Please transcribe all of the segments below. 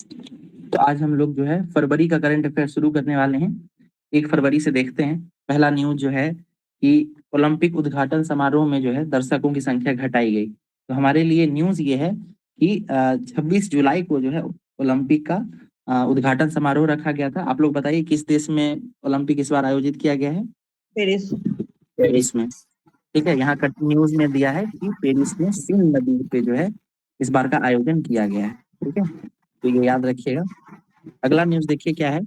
तो आज हम लोग जो है फरवरी का करंट अफेयर शुरू करने वाले हैं। 1 फरवरी से देखते हैं। पहला न्यूज जो है कि ओलंपिक उद्घाटन समारोह में जो है दर्शकों की संख्या घटाई गई। तो हमारे लिए न्यूज ये है कि 26 जुलाई को जो है ओलंपिक का उद्घाटन समारोह रखा गया था। आप लोग बताइए किस देश में ओलंपिक इस बार आयोजित किया गया है? पेरिस। पेरिस में। ठीक है, यहाँ का न्यूज में दिया है कि पेरिस में सीन नदी पे जो है इस बार का आयोजन किया गया है। ठीक है, तो ये याद रखिएगा। अगला न्यूज देखिए क्या है।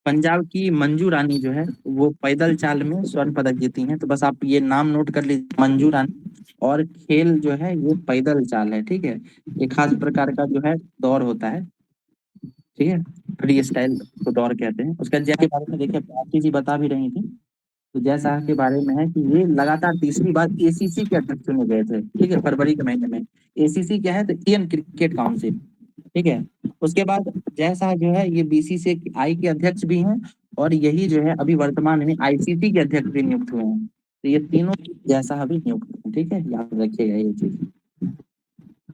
पंजाब की मंजू रानी जो है वो पैदल चाल में स्वर्ण पदक जीती हैं। तो बस आप ये नाम नोट कर लीजिए, मंजू रानी। और खेल जो है ये पैदल चाल है। ठीक है, एक खास प्रकार का जो है दौड़ होता है। ठीक है, फ्री स्टाइल को दौड़ कहते हैं। उसका जय के बारे में देखिए, आरती जी बता भी रही थी। तो जय शाह के बारे में है कि ये लगातार तीसरी बार एसीसी के अध्यक्ष चुने गए थे। ठीक है, फरवरी के महीने में। एसीसी क्या है? तो इंडियन क्रिकेट काउंसिल। ठीक है, उसके बाद जय शाह जो है ये बीसीसीआई के अध्यक्ष भी हैं। और यही जो है अभी वर्तमान में आईसीसी के अध्यक्ष भी नियुक्त हुए हैं। तो ये तीनों जय शाह भी नियुक्त हैं। ठीक है, याद रखिएगा ये चीज।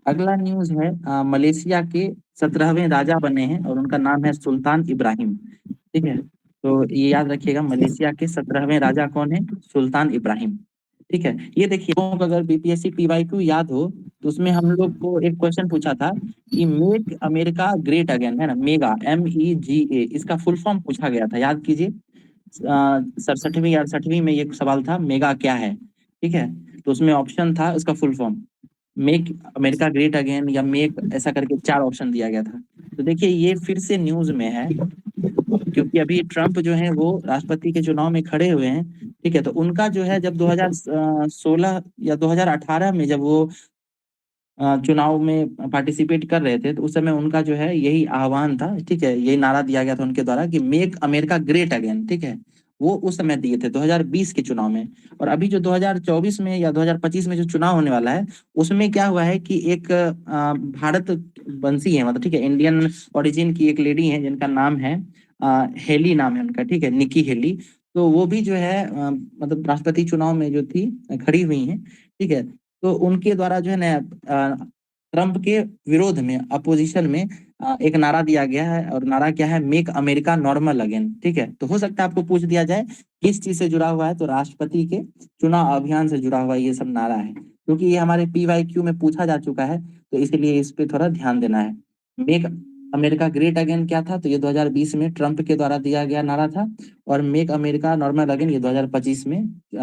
अगला न्यूज है मलेशिया के 17वें राजा बने हैं और उनका नाम है सुल्तान इब्राहिम। ठीक है, तो ये याद रखिएगा, मलेशिया के 17वें राजा कौन है? सुल्तान इब्राहिम। ठीक है, ये देखिए, आपको अगर बीपीएससी पीवाईक्यू याद हो तो उसमें हम लोग को एक क्वेश्चन पूछा था कि मेक अमेरिका ग्रेट अगेन, है ना, मेगा MEGA, इसका फुल फॉर्म पूछा गया था, याद कीजिए। 67वीं या 68वीं में ये सवाल था, मेगा क्या है। ठीक है, तो उसमें ऑप्शन था उसका full form make America great again या मेक, ऐसा करके 4 ऑप्शन दिया गया था। तो देखिए ये फिर से न्यूज में है क्योंकि अभी ट्रम्प जो है वो राष्ट्रपति के चुनाव में खड़े हुए हैं। ठीक है, तो उनका जो है जब 2016 या 2018 में जब वो चुनाव में पार्टिसिपेट कर रहे थे तो उस समय उनका जो है यही आह्वान था। ठीक है, यही नारा दिया गया था उनके द्वारा कि मेक अमेरिका ग्रेट अगेन। ठीक है, वो उस समय दिए थे 2020 के चुनाव में। और अभी जो 2024 में या 2025 में जो चुनाव होने वाला है उसमें क्या हुआ है कि एक भारत वंशी है, मतलब ठीक है, इंडियन ओरिजिन की एक लेडी है जिनका नाम है हेली, नाम है उनका। ठीक है, निकी हेली। तो वो भी जो है मतलब राष्ट्रपति चुनाव में जो थी खड़ी हुई हैं। ठीक है, तो उनके द्वारा जो है ना ट्रम्प के विरोध में, अपोजिशन में एक नारा दिया गया है। और नारा क्या है? Make America normal again. ठीक है, तो हो सकता है आपको पूछ दिया जाए किस चीज से जुड़ा हुआ है, तो राष्ट्रपति के चुनाव अभियान से जुड़ा हुआ ये सब नारा है, क्योंकि ये हमारे पीवाईक्यू में पूछा जा चुका है। तो इसलिए इस पे थोड़ा ध्यान देना है। मेक अमेरिका ग्रेट अगेन क्या था? तो ये 2020 में ट्रम्प के द्वारा दिया गया नारा था। और मेक अमेरिका नॉर्मल अगेन ये 2025 में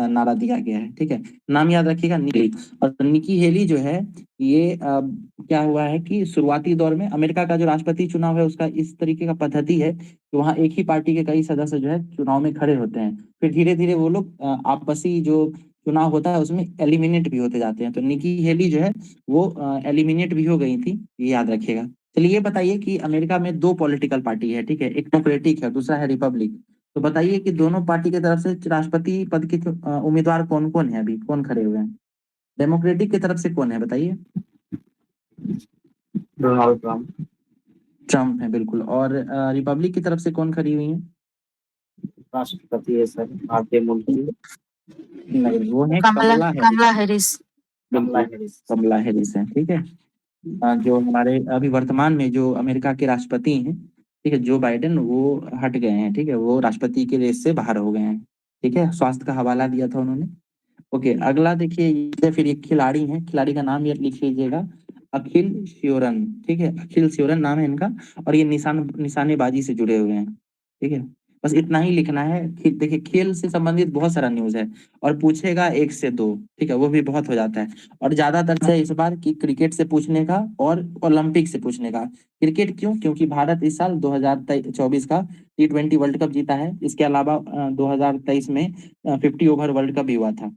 नारा दिया गया है। ठीक है, नाम याद रखिएगा, निकी। और निकी हेली जो है ये क्या हुआ है कि शुरुआती दौर में अमेरिका का जो राष्ट्रपति चुनाव है उसका इस तरीके का पद्धति है कि वहाँ एक ही पार्टी के कई सदस्य जो है चुनाव में खड़े होते हैं। फिर धीरे धीरे वो लोग आपसी जो चुनाव होता है उसमें एलिमिनेट भी होते जाते हैं। तो निकी हेली जो है वो एलिमिनेट भी हो गई थी, ये याद रखिएगा। चलिए ये बताइए कि अमेरिका में 2 पॉलिटिकल पार्टी है। ठीक है, एक डेमोक्रेटिक है, दूसरा है रिपब्लिक। तो बताइए कि दोनों पार्टी की तरफ से राष्ट्रपति पद के उम्मीदवार कौन कौन है, अभी कौन खड़े हुए हैं? डेमोक्रेटिक की तरफ से कौन है बताइए? Donald Trump. ट्रम्प है बिल्कुल। और रिपब्लिक की तरफ से कौन खड़ी हुई है? राष्ट्रपति है सर, भारतीय मूल की। नहीं, वो है कमला कमला हैरिस। कमला हैरिस। कमला बिल्कुल, हैरिस। कमला हैरिस है। ठीक है, जो हमारे अभी वर्तमान में जो अमेरिका के राष्ट्रपति हैं, ठीक है, जो बाइडेन, वो हट गए हैं। ठीक है, वो राष्ट्रपति के रेस से बाहर हो गए हैं। ठीक है, स्वास्थ्य का हवाला दिया था उन्होंने। ओके, अगला देखिए, ये फिर एक खिलाड़ी है, खिलाड़ी का नाम ये लिख लीजिएगा, अखिल श्योरन। ठीक है, अखिल श्योरन नाम है इनका। और ये निशानेबाजी से जुड़े हुए हैं। ठीक है, बस इतना ही लिखना है। देखिए, खेल से संबंधित बहुत सारा न्यूज है और पूछेगा 1 से 2। ठीक है, वो भी बहुत हो जाता है। और ज्यादातर है इस बार की क्रिकेट से पूछने का और ओलंपिक से पूछने का। क्रिकेट क्यों? क्योंकि भारत इस साल 2024 का T20 वर्ल्ड कप जीता है। इसके अलावा 2023 में 50 ओवर वर्ल्ड कप भी हुआ था।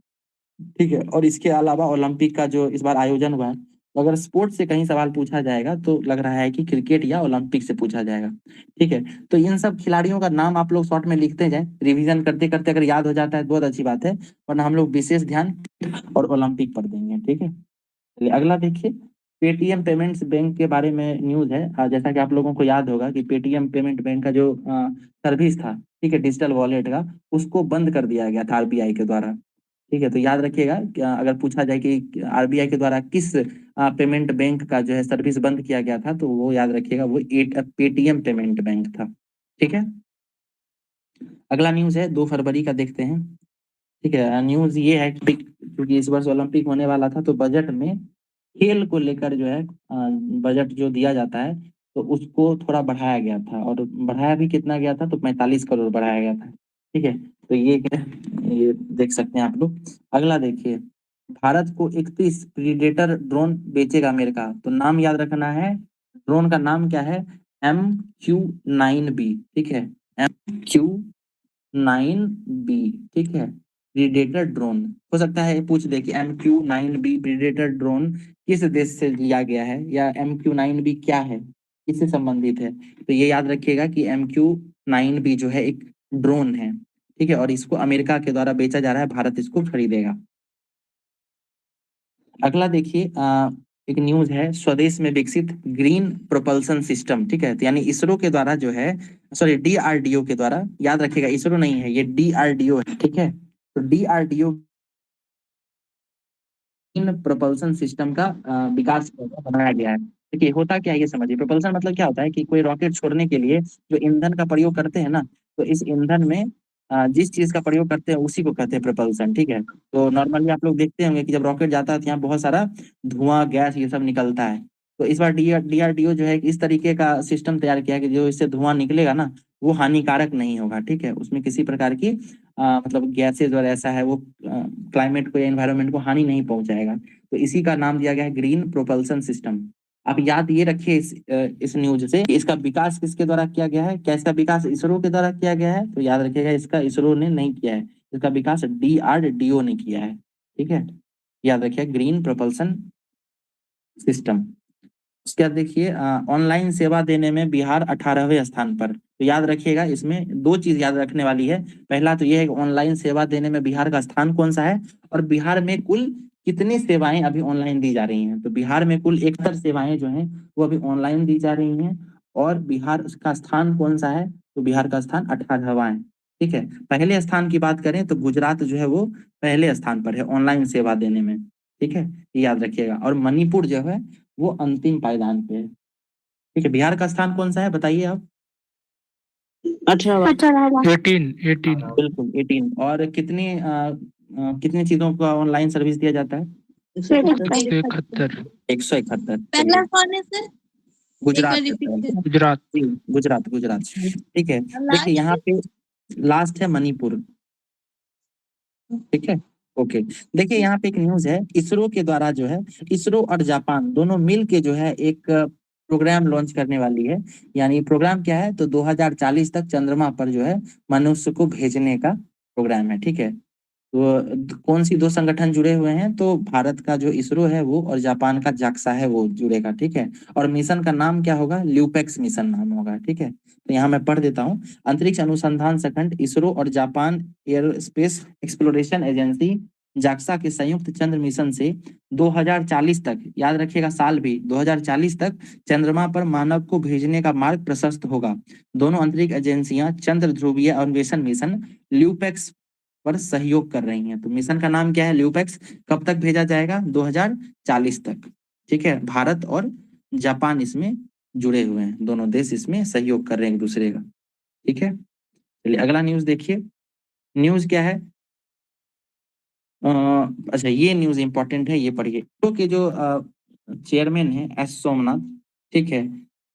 ठीक है, और इसके अलावा ओलंपिक का जो इस बार आयोजन हुआ है, तो अगर स्पोर्ट्स से कहीं सवाल पूछा जाएगा तो लग रहा है कि क्रिकेट या ओलंपिक से पूछा जाएगा। ठीक है, तो इन सब खिलाड़ियों का नाम आप लोग शॉर्ट में लिखते जाए, रिवीजन करते करते अगर याद हो जाता है तो बहुत अच्छी बात है, वरना हम लोग विशेष ध्यान और ओलंपिक पर देंगे। ठीक है, चलिए अगला देखिए। पेटीएम पेमेंट्स बैंक के बारे में न्यूज है। जैसा कि आप लोगों को याद होगा कि पेटीएम पेमेंट बैंक का जो सर्विस था, ठीक है, डिजिटल वॉलेट का, उसको बंद कर दिया गया था आरबीआई के द्वारा। ठीक है, तो याद रखिएगा अगर पूछा जाए कि आरबीआई के द्वारा किस पेमेंट बैंक का जो है सर्विस बंद किया गया था, तो वो याद रखिएगा वो पेटीएम पेमेंट बैंक था। ठीक है, अगला न्यूज है 2 फरवरी का, देखते हैं। ठीक है, न्यूज ये है कि क्योंकि इस वर्ष ओलंपिक होने वाला था, तो बजट में खेल को लेकर जो है बजट जो दिया जाता है तो उसको थोड़ा बढ़ाया गया था, और बढ़ाया भी कितना गया था, तो 45 करोड़ बढ़ाया गया था। ठीक है, तो ये देख सकते हैं आप लोग। अगला देखिए, भारत को 31 प्रीडेटर ड्रोन बेचेगा अमेरिका, तो नाम याद रखना है। ड्रोन का नाम क्या है? MQ-9B। ठीक है, MQ-9B। ठीक है, प्रीडेटर ड्रोन। हो सकता है पूछ दे कि MQ-9B प्रीडेटर ड्रोन किस देश से लिया गया है, या MQ-9B क्या है, किससे संबंधित है। तो ये याद रखिएगा कि MQ-9B जो है एक ड्रोन है। ठीक है, और इसको अमेरिका के द्वारा बेचा जा रहा है, भारत इसको खरीदेगा। अगला देखिए, एक न्यूज है, स्वदेश में विकसित ग्रीन प्रोपल्सन सिस्टम। ठीक है, तो यानी इसरो के द्वारा जो है, सॉरी डीआरडीओ के द्वारा, याद रखिएगा इसरो नहीं है, ये डीआरडीओ है। ठीक है, तो डीआरडीओ इन प्रोपल्सन सिस्टम का विकास बनाया गया है। देखिए होता क्या है ये समझिए। प्रोपल्सन मतलब क्या होता है कि कोई रॉकेट छोड़ने के लिए जो ईंधन का प्रयोग करते हैं ना, तो इस ईंधन में जिस चीज का प्रयोग करते हैं उसी को कहते हैं प्रोपल्सन। ठीक है, तो नॉर्मली आप लोग देखते होंगे कि जब रॉकेट जाता है तो यहाँ बहुत सारा धुआं गैस ये सब निकलता है। तो इस बार डीआरडीओ जो है इस तरीके का सिस्टम तैयार किया है कि जो इससे धुआं निकलेगा ना, वो हानिकारक नहीं होगा। ठीक है, उसमें किसी प्रकार की मतलब गैसेज और ऐसा है वो क्लाइमेट को या एनवायरनमेंट को हानि नहीं पहुंचाएगा। तो इसी का नाम दिया गया है ग्रीन प्रोपल्सन सिस्टम। आप याद ये रखिए इस न्यूज से कि इसका विकास किसके द्वारा किया गया है। क्या इसका विकास इसरो के द्वारा किया गया है? तो याद रखिएगा इसका इसरो ने नहीं किया है, इसका विकास डीआरडीओ ने किया है। ठीक है, याद रखिए ग्रीन प्रोपल्सन सिस्टम। उसके बाद देखिए, ऑनलाइन सेवा देने में बिहार 18वें स्थान पर। तो याद रखिएगा इसमें दो चीज याद रखने वाली है। पहला तो ये है कि ऑनलाइन सेवा देने में बिहार का स्थान कौन सा है, और बिहार में कुल कितनी सेवाएं अभी ऑनलाइन दी जा रही हैं। तो बिहार में कुल 71 सेवाएं जो हैं वो अभी ऑनलाइन दी जा रही हैं। और बिहार का स्थान कौन सा है? तो बिहार का स्थान 18वां है। ठीक है, पहले स्थान की बात करें तो गुजरात जो है वो पहले स्थान पर है ऑनलाइन सेवा देने में। ठीक है, ये याद रखिएगा। और मणिपुर जो है वो अंतिम पायदान पे है। ठीक है, बिहार का स्थान कौन सा है बताइए आप? 18 18 बिल्कुल 18। और कितनी चीजों का ऑनलाइन सर्विस दिया जाता है? 171 171। पहला कौन है सर? गुजरात एक बार repeat गुजरात जी, गुजरात गुजरात। ठीक है, देखिए लास्ट यहाँ पे लास्ट है मणिपुर। ठीक है, ओके। देखिए यहाँ पे एक न्यूज है, इसरो के द्वारा जो है, इसरो और जापान दोनों मिल के जो है एक प्रोग्राम लॉन्च करने वाली है। यानी प्रोग्राम क्या है, तो 2040 तक चंद्रमा पर जो है मनुष्य को भेजने का प्रोग्राम है। ठीक है, तो कौन सी दो संगठन जुड़े हुए हैं, तो भारत का जो इसरो है वो, और जापान का जाक्सा है वो जुड़ेगा। ठीक है, और मिशन का नाम क्या होगा? ल्यूपेक्स मिशन नाम होगा। ठीक है, तो यहाँ मैं पढ़ देता हूँ। अंतरिक्ष अनुसंधान संगठन इसरो और Japan air space exploration agency JAXA के संयुक्त चंद्र मिशन से 2040 तक, याद रखिएगा साल भी, 2040 तक चंद्रमा पर मानव को भेजने का मार्ग प्रशस्त होगा। दोनों अंतरिक्ष एजेंसियां चंद्र ध्रुवीय अन्वेषण मिशन ल्यूपेक्स पर सहयोग कर रही हैं। तो मिशन का नाम क्या है? ल्यूपेक्स। कब तक भेजा जाएगा? 2040 तक। ठीक है, भारत और जापान इसमें जुड़े हुए हैं, दोनों देश इसमें सहयोग कर रहे हैं एक दूसरे का। ठीक है, चलिए अगला न्यूज देखिए। न्यूज क्या है? अ, अच्छा, ये न्यूज इंपॉर्टेंट है, ये पढ़िए। तो के जो चेयरमैन है एस सोमनाथ, ठीक है,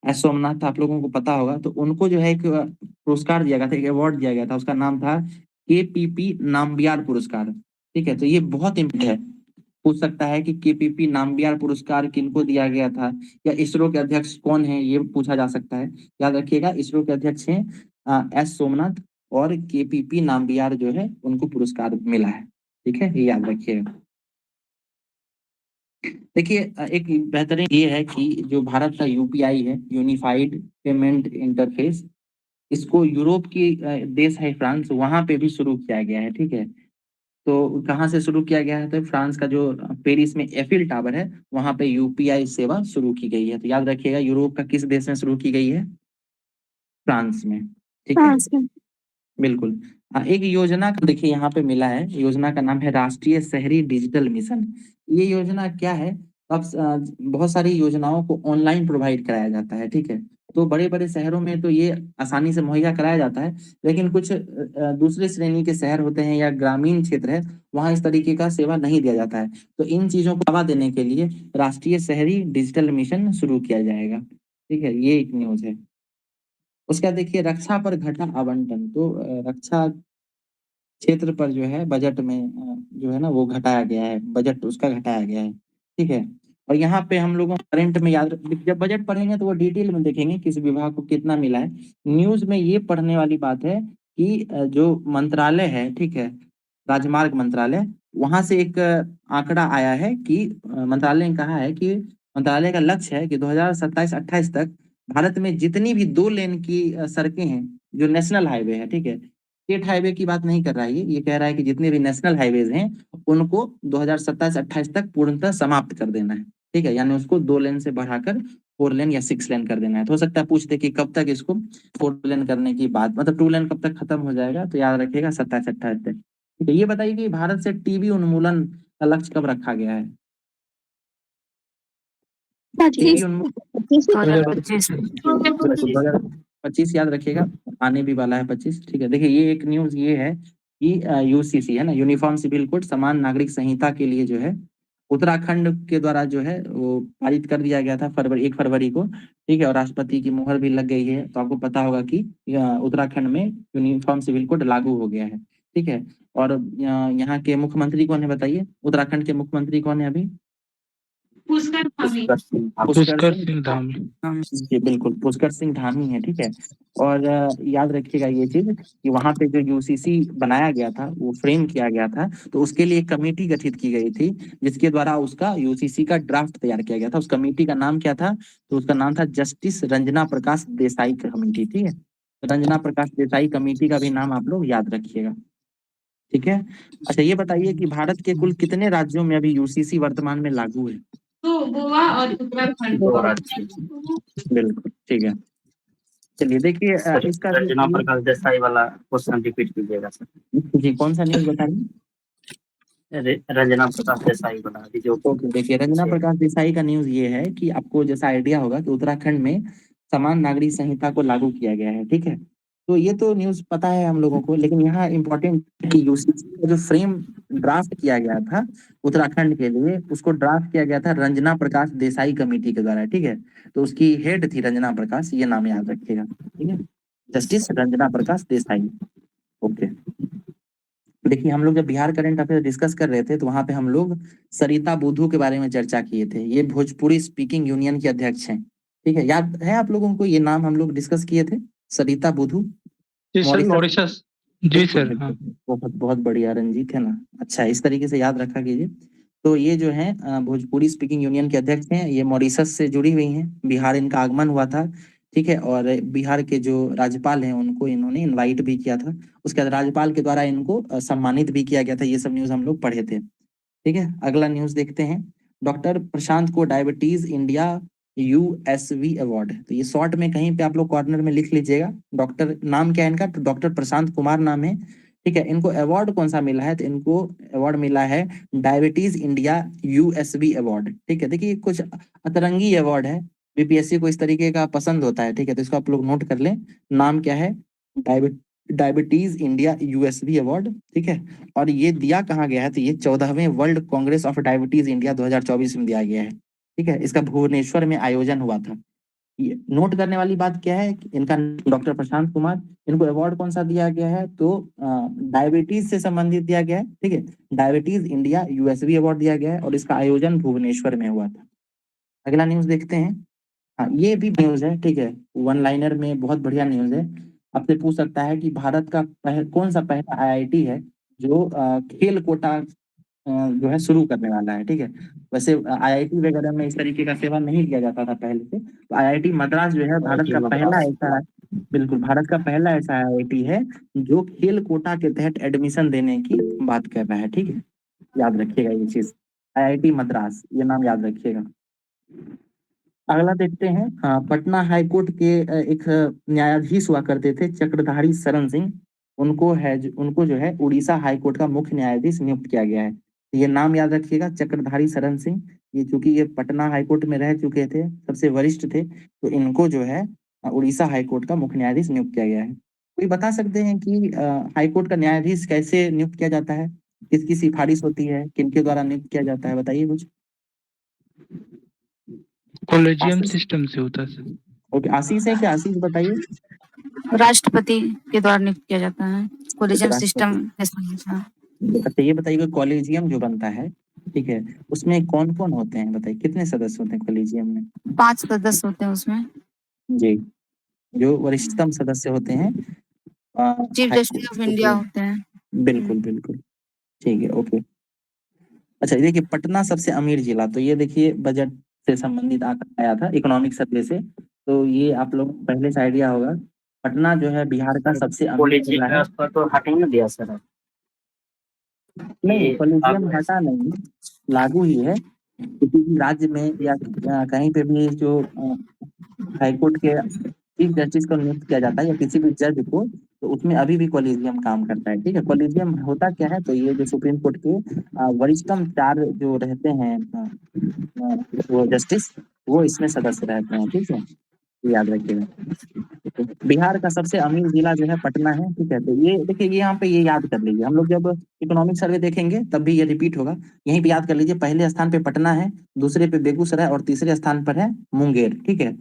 एस सोमनाथ आप लोगों को पता होगा, तो उनको जो है एक पुरस्कार दिया गया था, एक अवार्ड दिया गया था, उसका नाम था केपीपी नाम्बियार पुरस्कार। ठीक है, तो ये बहुत इम्पोर्टेंट है। पूछ सकता है कि केपीपी नाम्बियार पुरस्कार किनको दिया गया था, या इसरो के अध्यक्ष कौन है, ये पूछा जा सकता है। याद रखिएगा इसरो के अध्यक्ष हैं एस सोमनाथ, और केपीपी नाम्बियार जो है उनको पुरस्कार मिला है। ठीक है, ये याद रखिएगा। देखिए एक बेहतरीन ये है कि जो भारत का यूपीआई है, यूनिफाइड पेमेंट इंटरफेस, इसको यूरोप की देश है फ्रांस, वहां पे भी शुरू किया गया है। ठीक है, तो कहाँ से शुरू किया गया है? तो फ्रांस का जो पेरिस में एफिल टावर है वहां पे यूपीआई सेवा शुरू की गई है। तो याद रखिएगा यूरोप का किस देश में शुरू की गई है? फ्रांस में। ठीक है, बिल्कुल। हाँ, एक योजना का देखिए यहाँ पे मिला है, योजना का नाम है राष्ट्रीय शहरी डिजिटल मिशन। ये योजना क्या है? अब बहुत सारी योजनाओं को ऑनलाइन प्रोवाइड कराया जाता है, ठीक है। तो बड़े बड़े शहरों में तो ये आसानी से मुहैया कराया जाता है, लेकिन कुछ दूसरे श्रेणी के शहर होते हैं या ग्रामीण क्षेत्र है, वहाँ इस तरीके का सेवा नहीं दिया जाता है। तो इन चीजों को बढ़ावा देने के लिए राष्ट्रीय शहरी डिजिटल मिशन शुरू किया जाएगा, ठीक है। ये एक न्यूज है। उसके बाद देखिए रक्षा पर घटा आवंटन। तो रक्षा क्षेत्र पर जो है बजट में जो है ना वो घटाया गया है, बजट उसका घटाया गया है, ठीक है। और यहाँ पे हम लोगों करंट में याद, जब बजट पढ़ेंगे तो वो डिटेल में देखेंगे किस विभाग को कितना मिला है। न्यूज में ये पढ़ने वाली बात है कि जो मंत्रालय है, ठीक है, राजमार्ग मंत्रालय, वहां से एक आंकड़ा आया है कि मंत्रालय ने कहा है कि मंत्रालय का लक्ष्य है कि 2027-28 तक भारत में जितनी भी 2 लेन की सड़कें हैं, जो नेशनल हाईवे है, ठीक है, स्टेट हाईवे की बात नहीं कर रहा है, ये कह रहा है कि जितने भी नेशनल हाईवेज हैं उनको 2027-28 तक पूर्णतः समाप्त कर देना है, ठीक है। यानी उसको 2 लेन से बढ़ाकर 4 लेन या 6 लेन कर देना है। तो हो सकता है पूछते कि कब तक इसको 4 लेन करने की बात, मतलब 2 लेन कब तक खत्म हो जाएगा, तो याद रखिएगा 27-28 तक, ठीक है। ये बताइए कि भारत से टीबी उन्मूलन का लक्ष्य कब रखा गया है? टीबी 25 उन्मूलन 2025 बिल्कुल 2025 याद रखिएगा, आने भी वाला है 25, ठीक है। देखिए ये एक न्यूज ये है कि यूसीसी है ना, यूनिफॉर्म सिविल कोड समान नागरिक संहिता के लिए जो है उत्तराखंड के द्वारा जो है वो पारित कर दिया गया था 1 फरवरी को, ठीक है। और राष्ट्रपति की मुहर भी लग गई है। तो आपको पता होगा कि उत्तराखंड में यूनिफॉर्म सिविल कोड लागू हो गया है, ठीक है। और यहाँ के मुख्यमंत्री कौन है बताइए? उत्तराखंड के मुख्यमंत्री कौन है अभी? पुष्कर सिंह पुष्कर सिंह धामी। जी बिल्कुल, पुष्कर सिंह धामी है, ठीक है। और याद रखिएगा ये चीज कि वहां पे जो यूसीसी बनाया गया था, वो फ्रेम किया गया था, तो उसके लिए एक कमेटी गठित की गई थी, जिसके द्वारा उसका यूसीसी का ड्राफ्ट तैयार किया गया था। उस कमेटी का नाम क्या था? तो उसका नाम था जस्टिस रंजना प्रकाश देसाई कमेटी, ठीक है। रंजना प्रकाश देसाई कमेटी का भी नाम आप लोग याद रखिएगा, ठीक है। अच्छा ये बताइए कि भारत के कुल कितने राज्यों में अभी यूसीसी वर्तमान में लागू है? तो गोवा और उत्तराखंड 2 राज्य बिल्कुल, ठीक है। चलिए देखिए सर, इसका रंजना प्रकाश देसाई वाला क्वेश्चन रिपीट कीजिएगा सर। जी कौन सा न्यूज बताइए? रंजना प्रकाश देसाई वाला अभी जो ओके, देखिए रंजना प्रकाश देसाई का न्यूज ये है कि आपको जैसा आइडिया होगा कि उत्तराखंड में समान नागरिक संहिता को लागू किया गया है, ठीक है। तो ये तो न्यूज पता है हम लोगों को, लेकिन यहाँ इम्पोर्टेंट कि यूसीसी का जो फ्रेम ड्राफ्ट किया गया था उत्तराखंड के लिए, उसको ड्राफ्ट किया गया था रंजना प्रकाश देसाई कमेटी के द्वारा, ठीक है। तो उसकी हेड थी रंजना प्रकाश, ये नाम याद रखिएगा, ठीक है। जस्टिस रंजना प्रकाश देसाई। ओके। देखिए हम लोग जब बिहार करंट अफेयर डिस्कस कर रहे थे तो वहां पे हम लोग सरिता बुधू के बारे में चर्चा किए थे। ये भोजपुरी स्पीकिंग यूनियन के अध्यक्ष हैं, ठीक है। याद है आप लोगों को ये नाम हम लोग डिस्कस किए थे? सरिता बुधू, जी सर, मॉरिशस। मॉरिशस। जी बिल्कुल सर, हाँ। बिल्कुल, बहुत बहुत बढ़िया रंजीत, है ना। अच्छा, इस तरीके से याद रखा कीजिए। तो ये जो है भोजपुरी स्पीकिंग यूनियन के अध्यक्ष हैं, ये मॉरिशस से जुड़ी हुई हैं। बिहार इनका आगमन हुआ था, ठीक है। और बिहार के जो राज्यपाल हैं उनको इन्होंने इनवाइट भी किया था। उसके बाद राज्यपाल के द्वारा इनको सम्मानित भी किया गया था। ये सब न्यूज हम लोग पढ़े थे, ठीक है। अगला न्यूज देखते हैं। डॉक्टर प्रशांत को डायबिटीज इंडिया यूएसवी अवार्ड। तो ये शॉर्ट में कहीं पे आप लोग कॉर्नर में लिख लीजिएगा। डॉक्टर नाम क्या है इनका? तो डॉक्टर प्रशांत कुमार नाम है, ठीक है। इनको अवार्ड कौन सा मिला है? तो इनको अवार्ड मिला है डायबिटीज इंडिया यूएसबी अवार्ड, ठीक है। देखिए कुछ अतरंगी अवार्ड है, बीपीएससी को इस तरीके का पसंद होता है, ठीक है। तो इसको आप लोग नोट कर लें। नाम क्या है? डायबिटीज इंडिया यूएसबी अवार्ड, ठीक है। और ये दिया कहाँ गया है? तो ये 14वें world congress of diabetes India 2024 में दिया गया है, ठीक है। इसका भुवनेश्वर में आयोजन हुआ था। ये नोट करने वाली बात क्या है कि इनका डॉक्टर प्रशांत कुमार, इनको अवार्ड कौन सा दिया गया है? तो डायबिटीज से संबंधित दिया गया है, ठीक है। डायबिटीज इंडिया यूएसबी अवार्ड दिया गया है और इसका आयोजन भुवनेश्वर में हुआ था। अगला न्यूज देखते हैं। हाँ ये भी न्यूज है, ठीक है। वन लाइनर में बहुत बढ़िया न्यूज है। आपसे पूछ सकता है कि भारत का कौन सा पहला आईआईटी है जो खेल कोटा जो है शुरू करने वाला है, ठीक है। वैसे आईआईटी वगैरह में इस तरीके का सेवा नहीं दिया जाता था पहले से। तो आईआईटी मद्रास जो है भारत का पहला ऐसा, बिल्कुल भारत का पहला ऐसा आईआईटी है जो खेल कोटा के तहत एडमिशन देने की बात कर रहा है, ठीक है। याद रखिएगा ये चीज, आईआईटी मद्रास, ये नाम याद रखिएगा। अगला देखते हैं। हाँ, पटना हाईकोर्ट के एक न्यायाधीश हुआ करते थे चक्रधारी शरण सिंह। उनको जो है उड़ीसा हाईकोर्ट का मुख्य न्यायाधीश नियुक्त किया गया है। तो ये नाम याद रखिएगा, चक्रधारी शरण सिंह। ये चूंकि ये पटना हाईकोर्ट में रह चुके थे, सबसे वरिष्ठ थे, तो इनको जो है उड़ीसा हाईकोर्ट का मुख्य न्यायाधीश नियुक्त किया गया है। कोई बता सकते हैं कि हाईकोर्ट का न्यायाधीश कैसे नियुक्त किया जाता है? किसकी सिफारिश होती है, किनके द्वारा नियुक्त किया जाता है, बताइए कुछ। कॉलेजियम आशीष। सिस्टम से होता है सर। ओके, आशीष है क्या? आशीष बताइए। राष्ट्रपति के द्वारा नियुक्त किया जाता है। कोलिजियम सिस्टम राष्ट्रपति। अच्छा, ये बताइए कॉलेजियम जो बनता है, ठीक है, उसमें कौन कौन होते हैं? बताइए कितने सदस्य होते हैं कॉलेजियम में? 5 सदस्य होते हैं उसमें। जी, जो वरिष्ठतम सदस्य होते हैं चीफ जस्टिस ऑफ इंडिया होते हैं। बिल्कुल बिल्कुल, ठीक है, ओके। अच्छा, ये देखिए पटना सबसे अमीर जिला, तो ये देखिए बजट से संबंधित आंकड़ा आया था इकोनॉमिक सर्वे से, तो ये आप लोग पहले से आइडिया होगा। पटना जो है बिहार का सबसे अमीर कॉलेजियम जिला है। व्यवस्था तो हटा ही ना दिया सर। नहीं, ये कॉलेजियम अब हटा नहीं, लागू ही है। किसी भी राज्य में या कहीं पे भी जो हाईकोर्ट के चीफ जस्टिस को नियुक्त किया जाता है या किसी भी जज को, तो उसमें अभी भी कॉलेजियम काम करता है, ठीक है। कॉलेजियम होता क्या है? तो ये जो सुप्रीम कोर्ट के वरिष्ठतम 4 जो रहते हैं वो जस्टिस, वो इसमें सदस्य रहते हैं, ठीक है, ये याद रखिएगा। बिहार का सबसे अमीर जिला जो है पटना है, ठीक है। तो ये देखिए, ये यहाँ पे ये याद कर लीजिए, हम लोग जब इकोनॉमिक सर्वे देखेंगे तब भी ये रिपीट होगा। यहीं पे याद कर लीजिए, पहले स्थान पे पटना है, दूसरे पे बेगूसराय और तीसरे स्थान पर है मुंगेर, ठीक है।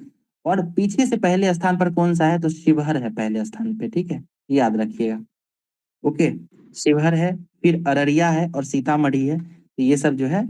और पीछे से पहले स्थान पर कौन सा है? तो शिवहर है पहले स्थान पे, ठीक है, ये याद रखिएगा। ओके, शिवहर है, फिर अररिया है और सीतामढ़ी है, तो ये सब जो है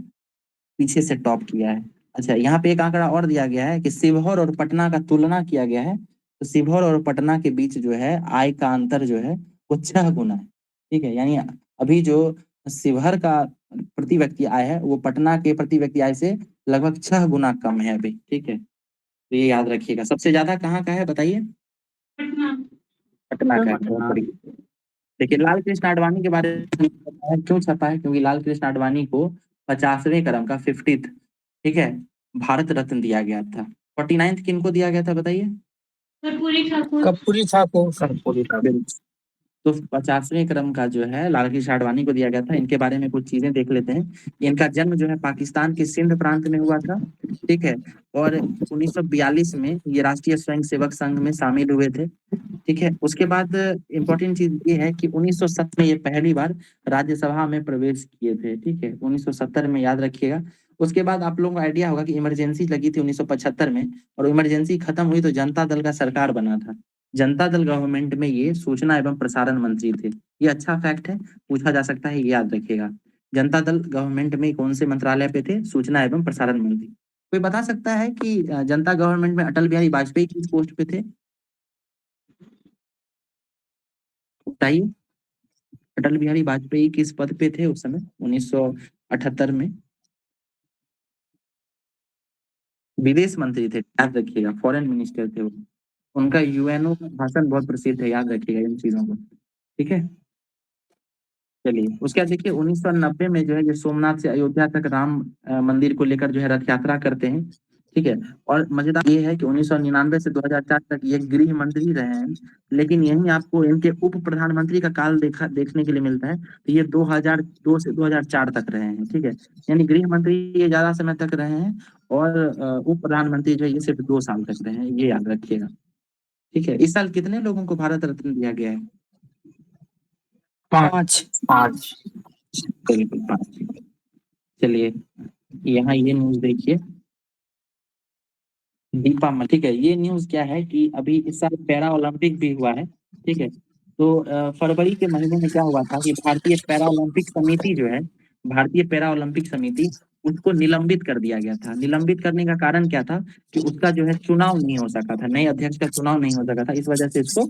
पीछे से टॉप किया है। अच्छा, यहाँ पे एक आंकड़ा और दिया गया है कि शिवहर और पटना का तुलना किया गया है, तो शिवहर और पटना के बीच जो है आय का अंतर जो है वो 6 गुना है, ठीक है। यानी अभी जो शिवहर का प्रति व्यक्ति आय है वो पटना के प्रति व्यक्ति आय से लगभग 6 गुना कम है अभी, ठीक है। तो ये याद रखिएगा। सबसे ज्यादा कहाँ का है बताइए? पटना। पटना का है, बहुत बढ़िया। देखिए लाल कृष्ण आडवाणी के बारे में पता है क्यों छपा है? क्योंकि लाल कृष्ण आडवाणी को 50वें क्रम का 50th, ठीक है, भारत रत्न दिया गया था। 49th किनको दिया गया था बताइए? कर्पूरी ठाकुर। कर्पूरी ठाकुर। कर्पूरी ठाकुर। बिल्कुल। तो 50वें क्रम का जो है लाल कृष्ण आडवाणी को दिया गया था। इनके बारे में कुछ चीजें देख लेते हैं। इनका जन्म जो है पाकिस्तान के सिंध प्रांत में हुआ था, ठीक है। और 1942 में ये राष्ट्रीय स्वयंसेवक संघ में शामिल हुए थे, ठीक है। उसके बाद इम्पोर्टेंट चीज ये है कि 1970 में ये पहली बार राज्यसभा में प्रवेश किए थे, ठीक है, 1970 में, याद रखिएगा। उसके बाद आप लोगों को आइडिया होगा कि इमरजेंसी लगी थी 1975 में, और इमरजेंसी खत्म हुई तो जनता दल का सरकार बना था। जनता दल गवर्नमेंट में ये सूचना एवं प्रसारण मंत्री थे। ये अच्छा फैक्ट है, पूछा जा सकता है, ये याद रखिएगा। जनता दल गवर्नमेंट में कौन से मंत्रालय पे थे? सूचना एवं प्रसारण मंत्री। कोई बता सकता है कि जनता गवर्नमेंट में अटल बिहारी वाजपेयी किस पोस्ट पे थे? बताइए, अटल बिहारी वाजपेयी किस पद पे थे उस समय 1978 में? विदेश मंत्री थे, याद रखिएगा, फॉरेन मिनिस्टर थे वो। उनका यूएनओ का भाषण बहुत प्रसिद्ध है, याद रखिएगा इन चीजों को, ठीक है। चलिए, उसके बाद देखिए 1990 में जो है ये सोमनाथ से अयोध्या तक राम मंदिर को लेकर जो है रथ यात्रा करते हैं, ठीक है। और मजेदार ये है कि 1999 से 2004 तक ये गृह मंत्री रहे हैं, लेकिन यही आपको इनके उप प्रधानमंत्री का काल देखने के लिए मिलता है, तो ये 2002 से 2004 तक रहे हैं, ठीक है। यानी गृह मंत्री ये ज्यादा समय तक रहे हैं, और उप प्रधानमंत्री जो है ये सिर्फ 2 साल तक रहे हैं, ये याद रखिएगा, ठीक है। इस साल कितने लोगों को भारत रत्न दिया गया है? 5। 5। बिल्कुल 5। चलिए, यहाँ ये न्यूज देखिए, दीपा मलिक, ठीक है। ये न्यूज क्या है कि अभी इस साल पैरा ओलंपिक भी हुआ है, ठीक है। तो फरवरी के महीने में क्या हुआ था कि भारतीय पैरा ओलंपिक समिति जो है, भारतीय पैरा ओलंपिक समिति, उसको निलंबित कर दिया गया था। निलंबित करने का कारण क्या था? कि उसका जो है चुनाव नहीं हो सका था, नए अध्यक्ष का चुनाव नहीं हो सका था, इस वजह से उसको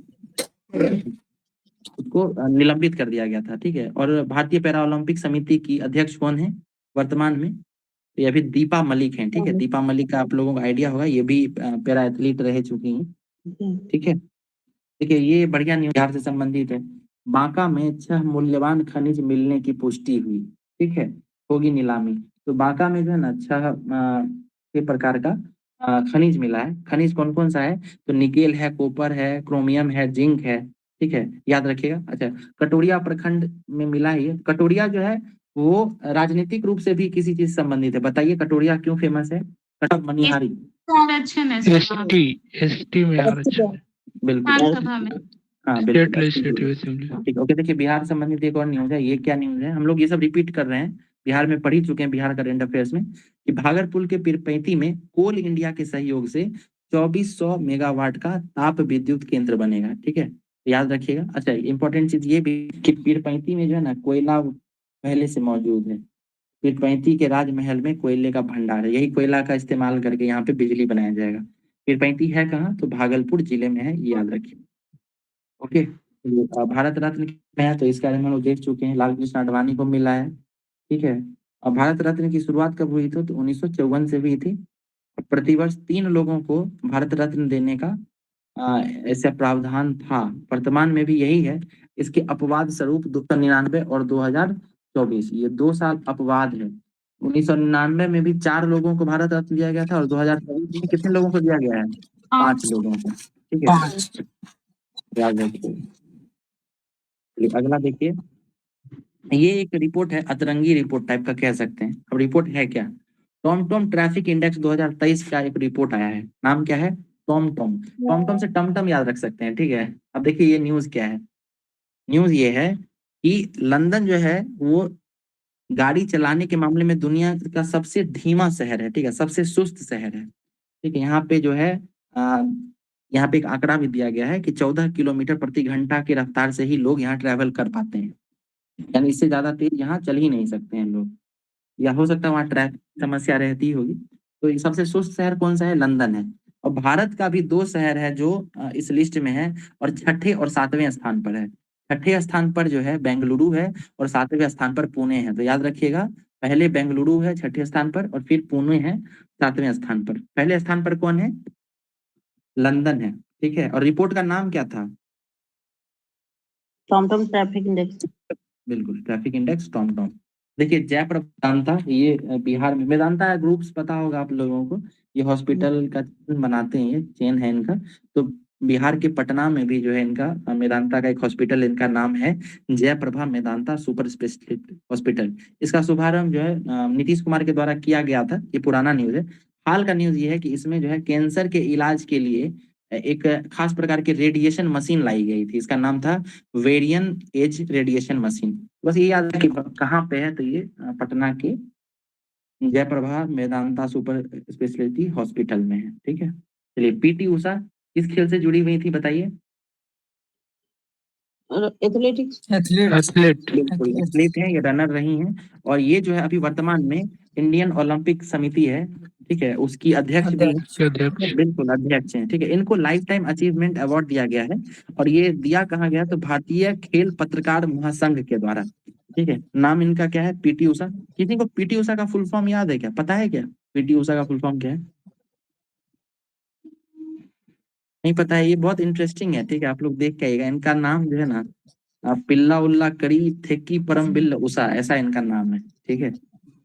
निलंबित कर दिया गया था, ठीक है। और भारतीय पैरा ओलंपिक समिति की अध्यक्ष कौन है वर्तमान में? तो ये अभी दीपा मलिक हैं, ठीक है। दीपा मलिक का आप लोगों को आइडिया होगा, ये भी पैरा एथलीट रह चुकी हैं, ठीक है। देखिए, ये बढ़िया न्यूज बिहार से संबंधित है। बांका में 6 मूल्यवान खनिज मिलने की पुष्टि हुई, ठीक है, होगी नीलामी। तो बांका में जो है ना 6 के प्रकार का खनिज मिला है। खनिज कौन कौन सा है? तो निकेल है, कॉपर है, क्रोमियम है, जिंक है, ठीक है, याद रखिएगा। अच्छा, कटोरिया प्रखंड में मिला है ये। कटोरिया जो है वो राजनीतिक रूप से भी किसी चीज से संबंधित है। बताइए कटोरिया क्यों फेमस है? कटक मनिहारी। आरक्षण है सर, एसटी में आरक्षण है। बिल्कुल, विधानसभा में। हाँ स्टेट बिल्कुल। Legislative assembly. ठीक, ओके। देखिए बिहार संबंधित एक और न्यूज है। ये क्या न्यूज है? हम लोग ये सब रिपीट कर रहे हैं, बिहार में पढ़ ही चुके हैं बिहार करंट अफेयर्स में, कि भागलपुर के पीरपैंती में कोल इंडिया के सहयोग से 2400 मेगावाट का ताप विद्युत केंद्र बनेगा। ठीक है, याद रखिएगा। अच्छा, इंपॉर्टेंट चीज ये भी कि पीरपैंती में जो है ना कोयला पहले से मौजूद है। पीरपैंती के राजमहल में कोयले का भंडार है, यही कोयला का इस्तेमाल करके यहाँ पे बिजली बनाया जाएगा। पीरपैंती है कहाँ? तो भागलपुर जिले में है, ये याद रखिए। ओके, तो भारत रत्न में है तो इसके बारे में हम लोग देख चुके हैं, लाल कृष्ण आडवाणी को मिला है। ठीक है, अब भारत रत्न की शुरुआत कब हुई थी? तो 1954 से हुई थी। और प्रतिवर्ष 3 लोगों को भारत रत्न देने का ऐसा प्रावधान था। वर्तमान में भी यही है। इसके अपवाद स्वरूप 1999 और 2024, ये 2 साल अपवाद है। 1999 में भी 4 लोगों को भारत रत्न दिया गया था और 2024 में कितने लोगों को दिया गया है? 5 लोगों को। ठीक है, याद रखिए। चलिए, अगला देखिए। ये एक रिपोर्ट है, अतरंगी रिपोर्ट टाइप का कह सकते हैं। अब रिपोर्ट है क्या? टॉम ट्रैफिक इंडेक्स 2023 का एक रिपोर्ट आया है। नाम क्या है? टॉम से टमटम याद रख सकते हैं। ठीक है, अब देखिए ये न्यूज क्या है। न्यूज ये है कि लंदन जो है वो गाड़ी चलाने के मामले में दुनिया का सबसे धीमा शहर है। ठीक है, सबसे सुस्त शहर है। ठीक है, यहाँ पे जो है आ, यहाँ पे एक आंकड़ा भी दिया गया है कि 14 किलोमीटर प्रति घंटा की रफ्तार से ही लोग यहाँ ट्रैवल कर पाते हैं। यानी इससे ज्यादा तेज यहाँ चल ही नहीं सकते हैं लोग, या हो सकता है वहाँ ट्रैफिक समस्या रहती होगी। तो ये सबसे सुस्त शहर कौन सा है? लंदन है। और भारत का भी 2 शहर है जो इस लिस्ट में है, और छठे और 7वें स्थान पर है। छठे स्थान पर जो है बेंगलुरु है, और 7वें स्थान पर पुणे है। तो याद रखिएगा, पहले बेंगलुरु है छठे स्थान पर, और फिर पुणे है 7वें स्थान पर। पहले स्थान पर कौन है? लंदन है। ठीक है, और रिपोर्ट का नाम क्या था? TomTom traffic index. बिल्कुल, ट्रैफिक इंडेक्स टॉमटॉम। देखिए जयप्रभ मेदांता, ये बिहार में मेदांता ग्रुप्स पता होगा आप लोगों को, ये हॉस्पिटल का चेन बनाते हैं, ये चेन है इनका। तो बिहार के पटना में भी जो है इनका मेदांता का एक हॉस्पिटल, इनका नाम है Jayprabha Medanta super speciality hospital. इसका शुभारंभ जो है नीतीश कुमार के द्वारा किया गया था। ये पुराना न्यूज है। हाल का न्यूज ये है कि इसमें जो है कैंसर के इलाज के लिए एक खास प्रकार की रेडिएशन मशीन लाई गई थी। इसका नाम था वेरियन एज रेडिएशन मशीन। बस ये याद है कि कहाँ पे है, तो ये पटना के Jayprabha Medanta super speciality hospital में है। ठीक है, चलिए पीटी उषा किस खेल से जुड़ी हुई थी बताइए? एथलेटिक्स। एथलीट। बिल्कुल, एथलीट है, ये रनर रही हैं। और ये जो है अभी वर्तमान में इंडियन ओलंपिक समिति है, ठीक है, उसकी अध्यक्ष भी के अध्यक्ष। है। बिल्कुल, अध्यक्ष हैं। ठीक है, इनको लाइफ टाइम अचीवमेंट अवार्ड दिया गया है। और ये दिया कहाँ गया? तो भारतीय खेल पत्रकार महासंघ के द्वारा। ठीक है, नाम इनका क्या है? पीटी उषा। किसी को पीटी उषा का फुल फॉर्म याद है क्या? पता है क्या पीटी उषा का फुल फॉर्म क्या है? नहीं पता है? ये बहुत इंटरेस्टिंग है। ठीक है, आप लोग देख के आइएगा। इनका नाम जो है ना पिल्ला उल्ला करी थेकी परम बिल्ला उषा, ऐसा इनका नाम है। ठीक है,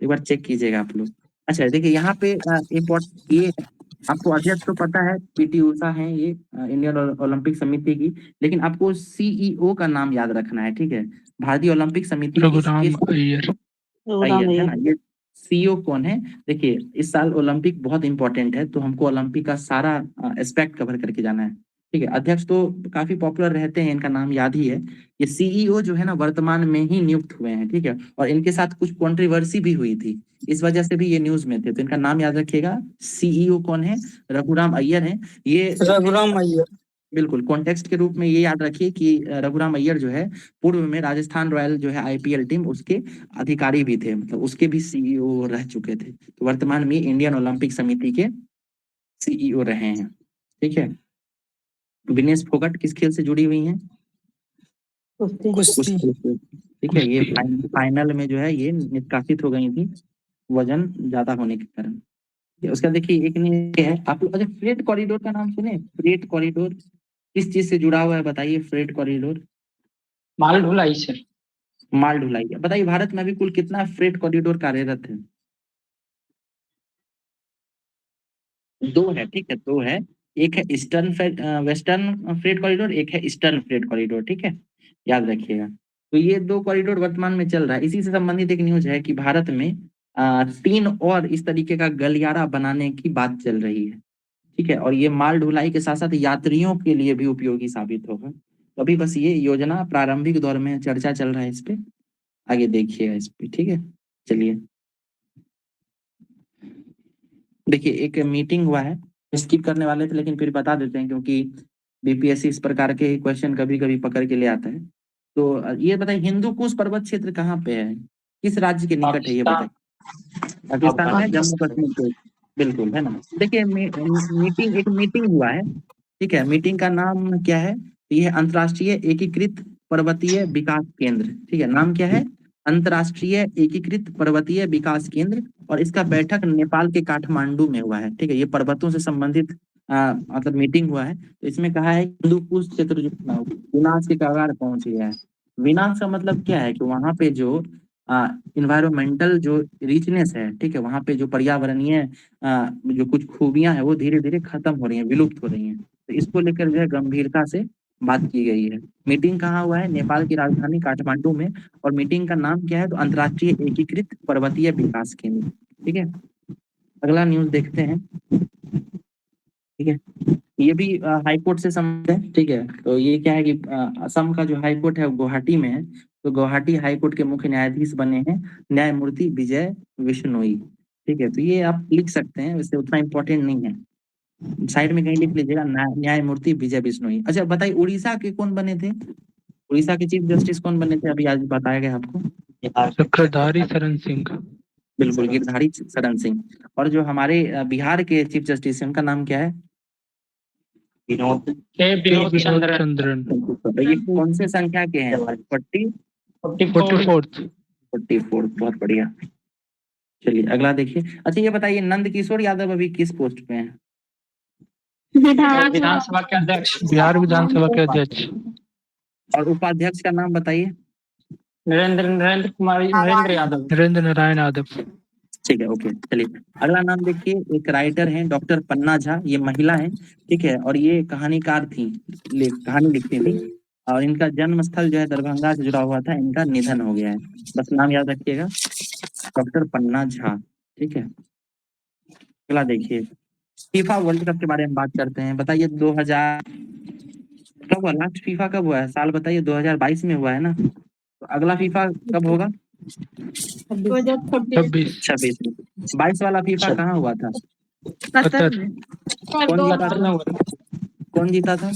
एक बार चेक कीजिएगा आप लोग। अच्छा देखिए यहाँ पे इम्पोर्टेंट ये है, आपको अध्यक्ष तो पता है पीटी उषा है ये इंडियन ओलंपिक समिति की, लेकिन आपको सीईओ का नाम याद रखना है। ठीक है, भारतीय ओलंपिक समिति रघुराम अय्यर। अय्यर है ना, ये सीईओ कौन है? देखिए इस साल ओलंपिक बहुत इंपॉर्टेंट है, तो हमको ओलंपिक का सारा एस्पेक्ट कवर करके जाना है। ठीक है, अध्यक्ष तो काफी पॉपुलर रहते हैं, इनका नाम याद ही है। ये सीईओ जो है ना वर्तमान में ही नियुक्त हुए हैं। ठीक है, और इनके साथ कुछ कंट्रोवर्सी भी हुई थी, इस वजह से भी ये न्यूज में थे। तो इनका नाम याद रखिएगा। सीईओ कौन है? रघुराम अय्यर है ये। रघुराम अय्यर। बिल्कुल, कॉन्टेक्स्ट के रूप में ये याद रखिए कि रघुराम अय्यर जो है पूर्व में राजस्थान रॉयल जो है आईपीएल टीम, उसके अधिकारी भी थे, मतलब उसके भी सीईओ रह चुके थे। तो वर्तमान में इंडियन ओलंपिक समिति के सीईओ रहे हैं। ठीक है, विनेश फोगट किस खेल से जुड़ी हुई हैं? कुश्ती। कुश्ती। ठीक है, ये कुश्ती। फाइनल में जो है ये निष्कासित हो गई थी वजन ज्यादा होने के कारण। उसका देखिए एक ने है आप लोग। अच्छा, फ्रेट कॉरिडोर का नाम सुने? फ्रेट कॉरिडोर किस चीज से जुड़ा हुआ है बताइए? फ्रेट कॉरिडोर माल ढुलाई सर। माल ढुलाई है। बताइए भारत में अभी कुल कितना फ्रेट कॉरिडोर कार्यरत है? 2 है। ठीक है, 2 है। एक है वेस्टर्न फ्रेट कॉरिडोर, एक है ईस्टर्न फ्रेट कॉरिडोर, ठीक है, याद रखिएगा। तो ये 2 कॉरिडोर वर्तमान में चल रहा है। इसी से संबंधित एक न्यूज है कि भारत में 3 और इस तरीके का गलियारा बनाने की बात चल रही है, ठीक है, और ये माल ढुलाई के साथ साथ यात्रियों के लिए भी उपयोगी साबित होगा। तो अभी बस ये योजना प्रारंभिक दौर में चर्चा चल रहा है इस पे, आगे देखिएगा इस पे, ठीक है। चलिए देखिए, एक मीटिंग हुआ है, स्किप करने वाले थे लेकिन फिर बता देते हैं क्योंकि बीपीएससी इस प्रकार के क्वेश्चन कभी कभी पकड़ के ले आता है। तो ये बताइए, हिंदू कुश पर्वत क्षेत्र कहाँ पे है, किस राज्य के निकट है, ये बताइए। पाकिस्तान में जम्मू कश्मीर के बिल्कुल है ना। देखिए एक मीटिंग हुआ है, ठीक है, मीटिंग का नाम क्या है, ये अंतर्राष्ट्रीय एकीकृत पर्वतीय विकास केंद्र, ठीक है, नाम क्या है, अंतर्राष्ट्रीय एकीकृत पर्वतीय विकास केंद्र, और इसका बैठक नेपाल के काठमांडू में हुआ है, ठीक है। ये पर्वतों से संबंधित मतलब मीटिंग हुआ है। तो इसमें कहा है हिंदू कुश क्षेत्र जो विनाश के कगार पहुंच गया है। विनाश का मतलब क्या है कि वहां पे जो इन्वायरमेंटल जो रिचनेस है, ठीक है, वहां पे जो पर्यावरणीय जो कुछ खूबियां हैं वो धीरे धीरे खत्म हो रही हैं, विलुप्त हो रही हैं। तो इसको लेकर जो है गंभीरता से बात की गई है। मीटिंग कहाँ हुआ है, नेपाल की राजधानी काठमांडू में, और मीटिंग का नाम क्या है, तो अंतर्राष्ट्रीय एकीकृत पर्वतीय विकास केंद्र, ठीक है। अगला न्यूज देखते हैं, ठीक है, ये भी हाई कोर्ट से संबंधित है, ठीक है। तो ये क्या है कि असम का जो हाई कोर्ट है वो गुवाहाटी में है। तो गुवाहाटी हाई कोर्ट के मुख्य न्यायाधीश बने हैं न्यायमूर्ति विजय बिश्नोई, ठीक है। तो ये आप लिख सकते हैं, वैसे उतना इम्पोर्टेंट नहीं है, साइड में कहीं लिख लीजिएगा न्यायमूर्ति विजय बिश्नोई। अच्छा बताइए, उड़ीसा के कौन बने थे, उड़ीसा के चीफ जस्टिस कौन बने थे, अभी आज बताया गया आपको, चक्रधारी शरण सिंह। बिल्कुल, गिरधारी शरण सिंह। और जो हमारे बिहार के चीफ जस्टिस हैं उनका नाम क्या है, विनोद विनोद चंद्रन। तो ये कौन से संख्या के हैं, 44th। 44, बहुत बढ़िया। चलिए अगला देखिए। अच्छा ये बताइए, नंद किशोर यादव अभी किस पोस्ट पे हैं, विधानसभा के अध्यक्ष बिहार विधानसभा के अध्यक्ष। और उपाध्यक्ष का नाम बताइए, नरेंद्र यादव। नरेंद्र नारायण यादव। ठीक है, ओके। चलिए अगला नाम देखिए, एक राइटर हैं डॉक्टर पन्ना झा, ये महिला हैं, ठीक है, और ये कहानीकार थी, कहानी लिखती थी, और इनका जन्म स्थल जो है दरभंगा से जुड़ा हुआ था, इनका निधन हो गया है, बस नाम याद रखिएगा, डॉक्टर पन्ना झा, ठीक है। अगला देखिए, फीफा वर्ल्ड कप के बारे में बात करते हैं। बताइए 2000 कब हुआ, लास्ट फीफा कब हुआ है, साल बताइए, 2022 में हुआ है ना, तो अगला फीफा कब होगा, 26। 26 में। 22 वाला फीफा कहाँ हुआ था, कतर। कौन जीता था,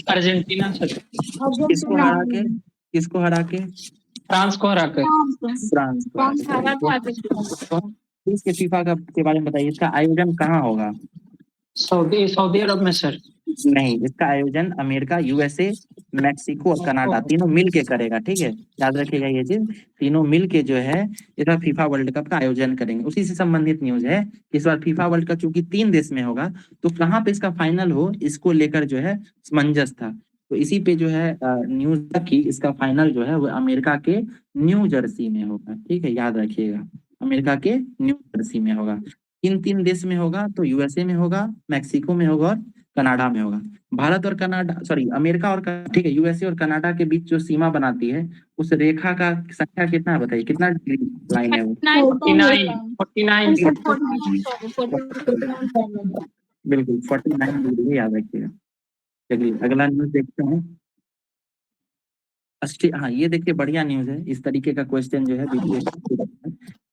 अर्जेंटीना से किसको हरा के, फ्रांस को हरा कर। फ्रांस को। इसके फीफा का के बारे में बताइए, इसका आयोजन कहाँ होगा, सऊदी अरब में सर। नहीं, इसका आयोजन अमेरिका, यूएसए, मैक्सिको और कनाडा तीनों मिल के करेगा, ठीक है, याद रखिएगा ये चीज, तीनों मिल के जो है इस बार फीफा वर्ल्ड कप का आयोजन करेंगे। उसी से संबंधित न्यूज है, इस बार फीफा वर्ल्ड कप चूंकि 3 देश में होगा, तो कहाँ पे इसका फाइनल हो, इसको लेकर जो है समंजस था। तो इसी पे जो है न्यूज की इसका फाइनल जो है वो अमेरिका के न्यू जर्सी में होगा, ठीक है, याद रखिएगा, अमेरिका के न्यू जर्सी में होगा। किन 3 देश में होगा, तो यूएसए में होगा, मैक्सिको में होगा और कनाडा में होगा। भारत और कनाडा, सॉरी अमेरिका और ठीक है, यूएसए और कनाडा के बीच जो सीमा बनाती है, उस रेखा का संख्या कितना है बताइए, कितना डिग्री लाइन है वो, 49 बिल्कुल 49 डिग्री, याद रखिएगा। चलिए अगला न्यूज देखते हैं। हाँ ये देखिए, बढ़िया न्यूज है, इस तरीके का क्वेश्चन जो है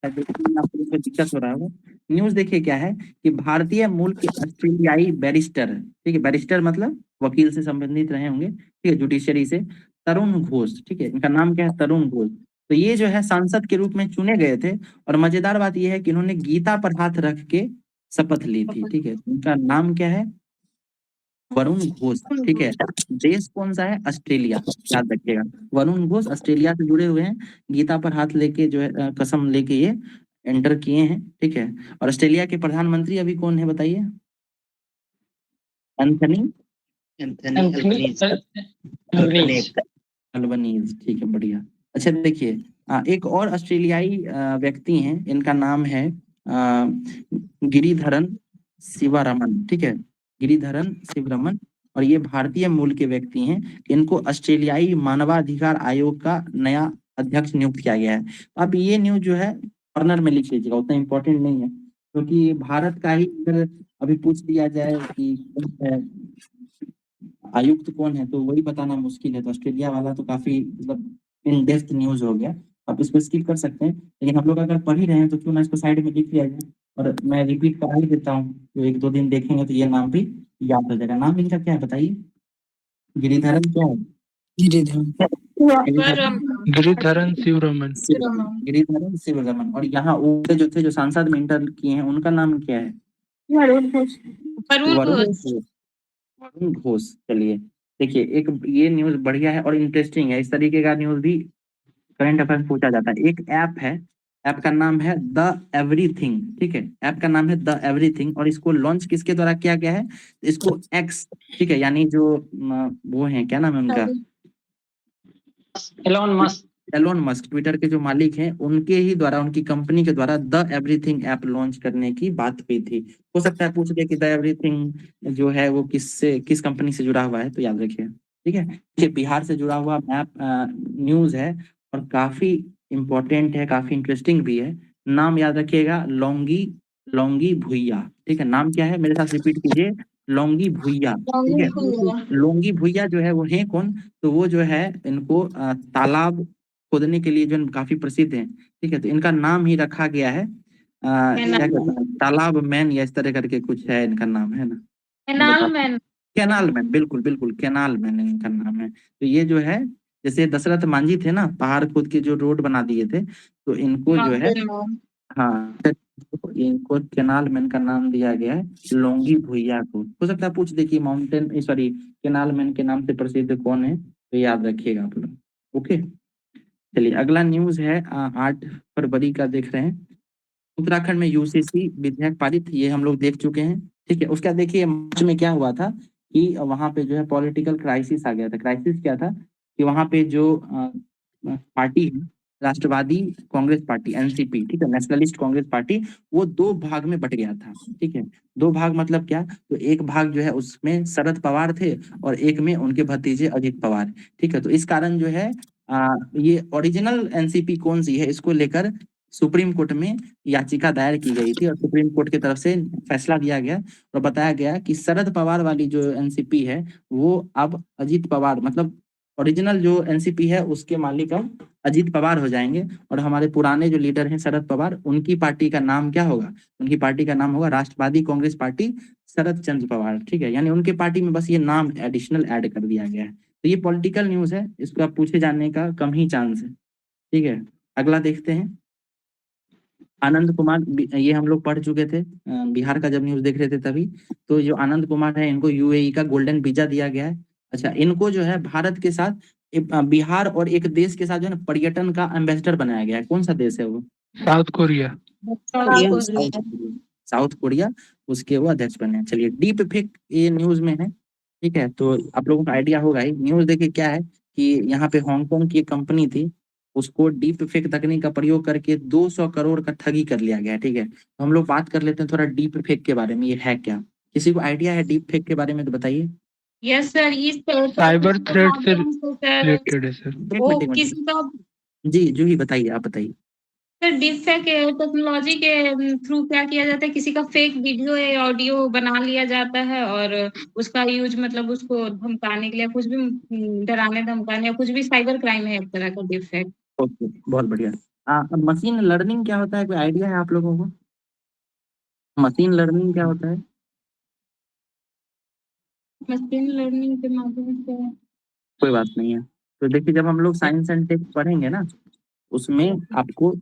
आपको दिक्कत हो रहा है। न्यूज देखिए क्या है कि भारतीय मूल के ऑस्ट्रेलियाई बैरिस्टर, ठीक है, बैरिस्टर मतलब वकील से संबंधित रहे होंगे, ठीक है, जुडिशरी से, तरुण घोष, ठीक है, इनका नाम क्या है, तरुण घोष। तो ये जो है सांसद के रूप में चुने गए थे, और मजेदार बात यह है कि इन्होंने गीता पर हाथ रख के शपथ ली थी, ठीक है। इनका नाम क्या है, वरुण घोष, ठीक है। देश कौन सा है, ऑस्ट्रेलिया, याद रखिएगा, वरुण घोष ऑस्ट्रेलिया से जुड़े हुए हैं, गीता पर हाथ लेके जो है कसम लेके ये एंटर किए हैं, ठीक है। और ऑस्ट्रेलिया के प्रधानमंत्री अभी कौन है बताइए, एंथनी अल्बनीज, ठीक है, बढ़िया। अच्छा देखिए, एक और ऑस्ट्रेलियाई व्यक्ति हैं, इनका नाम है गिरिधरन शिवारमन, ठीक है। गिरिधरन शिवरमन, और ये भारतीय मूल के व्यक्ति हैं। इनको ऑस्ट्रेलियाई मानवाधिकार आयोग का नया अध्यक्ष नियुक्त किया गया है। अब ये न्यूज जो है कॉर्नर में लिख लीजिएगा, उतना इम्पोर्टेंट नहीं है, क्योंकि भारत का ही अगर अभी पूछ लिया जाए कि कौन है आयुक्त कौन है, तो वही बताना मुश्किल है। तो ऑस्ट्रेलिया वाला तो काफी मतलब इन डेप्थ न्यूज हो गया, आप इसको स्किप कर सकते हैं। लेकिन हम लोग अगर पढ़ ही रहे हैं तो क्यों ना इसको साइड में लिख लिया जाए, और मैं रिपीट करा ही देता हूँ, तो 1-2 दिन देखेंगे तो ये नाम भी याद हो जाएगा। नाम इनका क्या है बताइए? गिरिधरन क्या है? गिरिधरन गिरिधरन शिवरमन। गिरिधरन शिवरमन। और यहाँ वो जो थे, जो सांसद में इंटर किए हैं, उनका नाम क्या है? वरुण घोष। चलिए देखिए, एक ये न्यूज बढ़िया है और इंटरेस्टिंग है। इस तरीके का न्यूज भी करंट अफेयर पूछा जाता है। एक ऐप है, ऐप का नाम है द एवरीथिंग, ठीक है, ऐप का नाम है द एवरीथिंग, और इसको लॉन्च किसके द्वारा किया गया है? इसको एक्स, ठीक है, यानी जो वो है, क्या नाम है उनका, Elon Musk. Elon Musk, Twitter के जो मालिक हैं, उनके ही द्वारा, उनकी कंपनी के द्वारा द एवरीथिंग ऐप लॉन्च करने की बात हुई थी। हो सकता है पूछ ले कि द एवरीथिंग जो है वो किस कंपनी से जुड़ा हुआ है, तो याद रखिए, ठीक है। ये बिहार से जुड़ा हुआ ऐप न्यूज है और काफी इंपॉर्टेंट है, काफी इंटरेस्टिंग भी है। नाम याद रखिएगा, लौंगी भुइया, ठीक है। नाम क्या है, मेरे साथ रिपीट कीजिए, लौंगी भुइया, ठीक है। लौंगी भुइया जो है वो है कौन? तो वो जो है, इनको तालाब खोदने के लिए जो काफी प्रसिद्ध है, ठीक है। तो इनका नाम ही रखा गया है क्या कहते हैं, तालाब मैन, या इस तरह करके कुछ है इनका नाम, है ना? कैनाल मैन, बिल्कुल बिल्कुल, कैनाल मैन इनका नाम है। तो ये जो है, जैसे दशरथ मांझी थे ना, पहाड़ खोद के जो रोड बना दिए थे, तो इनको जो है, हाँ, तो इनको कैनाल मैन का नाम दिया गया है, लौंगी भुइया को। हो सकता है पूछ देखिए, माउंटेन सॉरी कैनाल मैन के नाम से प्रसिद्ध कौन है, तो याद रखिएगा आप लोग। ओके, चलिए अगला न्यूज है 8 फरवरी का देख रहे हैं। उत्तराखंड में यूसीसी विधेयक पारित, ये हम लोग देख चुके हैं, ठीक है। उसका देखिए मार्च में क्या हुआ था कि वहां पे जो है पॉलिटिकल क्राइसिस आ गया था। क्राइसिस क्या था कि वहां पे जो पार्टी है, राष्ट्रवादी कांग्रेस पार्टी एनसीपी, ठीक है, नेशनलिस्ट कांग्रेस पार्टी, वो 2 भाग में बट गया था, ठीक है। 2 भाग मतलब क्या? तो एक भाग जो है उसमें शरद पवार थे और एक में उनके भतीजे अजित पवार, ठीक है। तो इस कारण जो है ये ओरिजिनल एनसीपी कौन सी है, इसको लेकर सुप्रीम कोर्ट में याचिका दायर की गई थी, और सुप्रीम कोर्ट की तरफ से फैसला दिया गया और बताया गया कि शरद पवार वाली जो एनसीपी है, वो अब अजित पवार, मतलब ओरिजिनल जो एनसीपी है उसके मालिक अब अजित पवार हो जाएंगे, और हमारे पुराने जो लीडर हैं शरद पवार, उनकी पार्टी का नाम क्या होगा? उनकी पार्टी का नाम होगा राष्ट्रवादी कांग्रेस पार्टी शरद चंद्र पवार, ठीक है। यानी उनके पार्टी में बस ये नाम एडिशनल ऐड कर दिया गया है। तो ये पॉलिटिकल न्यूज है, इसको आप पूछे जाने का कम ही चांस है, ठीक है। अगला देखते हैं, आनंद कुमार, ये हम लोग पढ़ चुके थे बिहार का जब न्यूज देख रहे थे तभी। तो जो आनंद कुमार है, इनको यूएई का गोल्डन वीजा दिया गया है। अच्छा, इनको जो है भारत के साथ बिहार और एक देश के साथ जो है ना पर्यटन का एम्बेसडर बनाया गया है। कौन सा देश है वो? South Korea. साउथ कोरिया, उसके वो अध्यक्ष बने हैं। चलिए, डीप फेक ये न्यूज में है, ठीक है। तो आप लोगों को आइडिया होगा ही। न्यूज देखिए क्या है कि यहाँ पे हांगकांग की एक कंपनी थी, उसको डीप फेक तकनीक का प्रयोग करके 200 करोड़ का ठगी कर लिया गया, ठीक है। तो हम लोग बात कर लेते हैं थोड़ा डीप फेक के बारे में, ये है क्या? किसी को आइडिया है डीप फेक के बारे में, तो बताइए। यस सर, इस साइबर थ्रेट से सर रिलेटेड है सर। वो एक मिनट। किसी का जी जूही बताइए, आप बताइए। सर डिफेक्ट टेक्नोलॉजी के थ्रू क्या किया जाता है, किसी का फेक वीडियो या ऑडियो बना लिया जाता है और उसका यूज मतलब उसको धमकाने के लिए, कुछ भी डराने धमकाने या कुछ भी, साइबर क्राइम है एक तरह का डिफेक्ट। ओके, बहुत बढ़िया। मशीन लर्निंग क्या होता है, कोई आइडिया है आप लोगों को? मशीन लर्निंग क्या होता है? मशीन लर्निंग के माध्यम से कोई बात नहीं है। तो देखिए, जब हम लोग साइंस एंड टेक पढ़ेंगे ना, उसमें आपको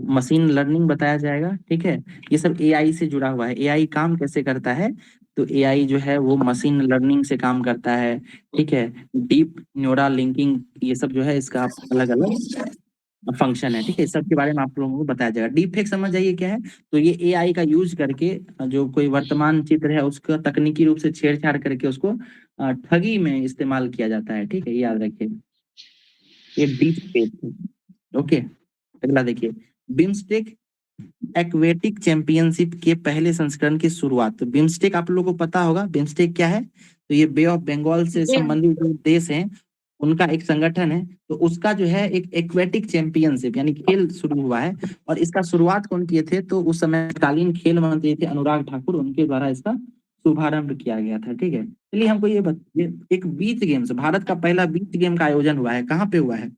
मशीन लर्निंग बताया जाएगा, ठीक है। ये सब एआई से जुड़ा हुआ है। एआई काम कैसे करता है? तो एआई जो है वो मशीन लर्निंग से काम करता है, ठीक है। डीप न्यूरल लिंकिंग, ये सब जो है इसका अलग अलग फंक्शन है, ठीक है। इस सब के बारे में आप लोगों को बताया जाएगा। डीप फेक समझ जाइए क्या है। तो ये एआई का यूज करके जो कोई वर्तमान चित्र है उसका तकनीकी रूप से छेड़छाड़ करके उसको ठगी में इस्तेमाल किया जाता है, ठीक है, ये याद रखिए। ये डीप फेक। ओके, अगला देखिए, बिम्स्टेक एक्वेटिक चैंपियनशिप के पहले संस्करण की शुरुआत। तो बिम्स्टेक आप लोगों को पता होगा, बिम्स्टेक क्या है? तो ये बे ऑफ बंगाल से संबंधित जो देश हैं उनका एक संगठन है। तो उसका जो है एक एक्वेटिक चैंपियनशिप यानी खेल शुरू हुआ है। और इसका शुरुआत कौन किए थे? तो उस समय तत्कालीन खेल मंत्री थे अनुराग ठाकुर, उनके द्वारा इसका शुभारंभ किया गया था। ठीक है, चलिए हमको ये बताइए, एक बीच गेम्स, भारत का पहला बीच गेम का आयोजन हुआ है, कहाँ पे हुआ है?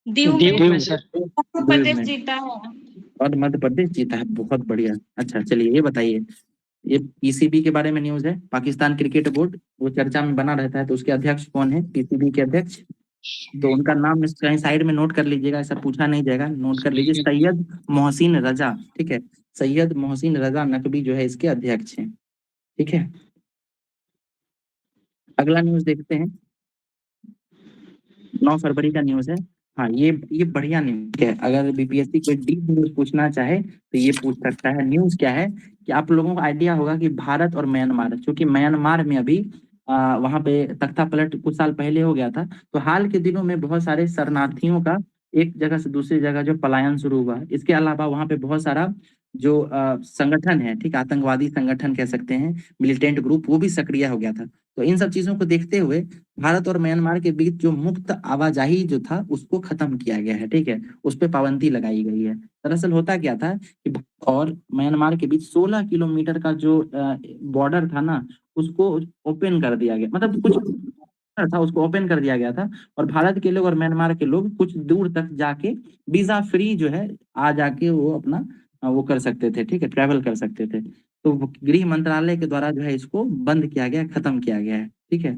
दीव दीव में में सर। मध्य प्रदेश में। जीता है। और मध्य प्रदेश जीता है, बहुत बढ़िया। अच्छा चलिए ये बताइए, ये पीसीबी के बारे में न्यूज है, पाकिस्तान क्रिकेट बोर्ड, वो चर्चा में बना रहता है, तो उसके अध्यक्ष कौन है पीसीबी के अध्यक्ष? तो उनका नाम कहीं साइड में नोट कर लीजिएगा, ऐसा पूछा नहीं जाएगा, नोट कर लीजिए, सैयद मोहसिन रजा। ठीक है, सैयद मोहसिन रजा नकवी जो है इसके अध्यक्ष हैं। ठीक है, अगला न्यूज देखते हैं, 9 फरवरी का न्यूज है। हाँ, ये बढ़िया न्यूज है, अगर बीपीएससी कोई डीप न्यूज पूछना चाहे तो ये पूछ सकता है। न्यूज क्या है कि आप लोगों को आइडिया होगा कि भारत और म्यांमार, क्योंकि म्यांमार में अभी वहां पे तख्ता पलट कुछ साल पहले हो गया था, तो हाल के दिनों में बहुत सारे शरणार्थियों का एक जगह से दूसरी जगह जो पलायन शुरू हुआ। इसके अलावा वहां पे बहुत सारा जो संगठन है, ठीक, आतंकवादी संगठन कह सकते हैं, मिलिटेंट ग्रुप, वो भी सक्रिय हो गया था। तो इन सब चीजों को देखते हुए भारत और म्यांमार के बीच जो मुक्त आवाजाही जो था उसको खत्म किया गया है। ठीक है, उस पर पाबंदी लगाई गई है। दरअसल होता क्या था कि भारत और म्यांमार के बीच 16 किलोमीटर का जो बॉर्डर था ना, उसको ओपन कर दिया गया, मतलब कुछ था उसको ओपन कर दिया गया था, और भारत के लोग और म्यांमार के लोग कुछ दूर तक जाके वीजा फ्री जो है आ जाके वो अपना वो कर सकते थे। ठीक है, ट्रैवल कर सकते थे। तो गृह मंत्रालय के द्वारा जो है इसको बंद किया गया, खत्म किया गया है। ठीक है,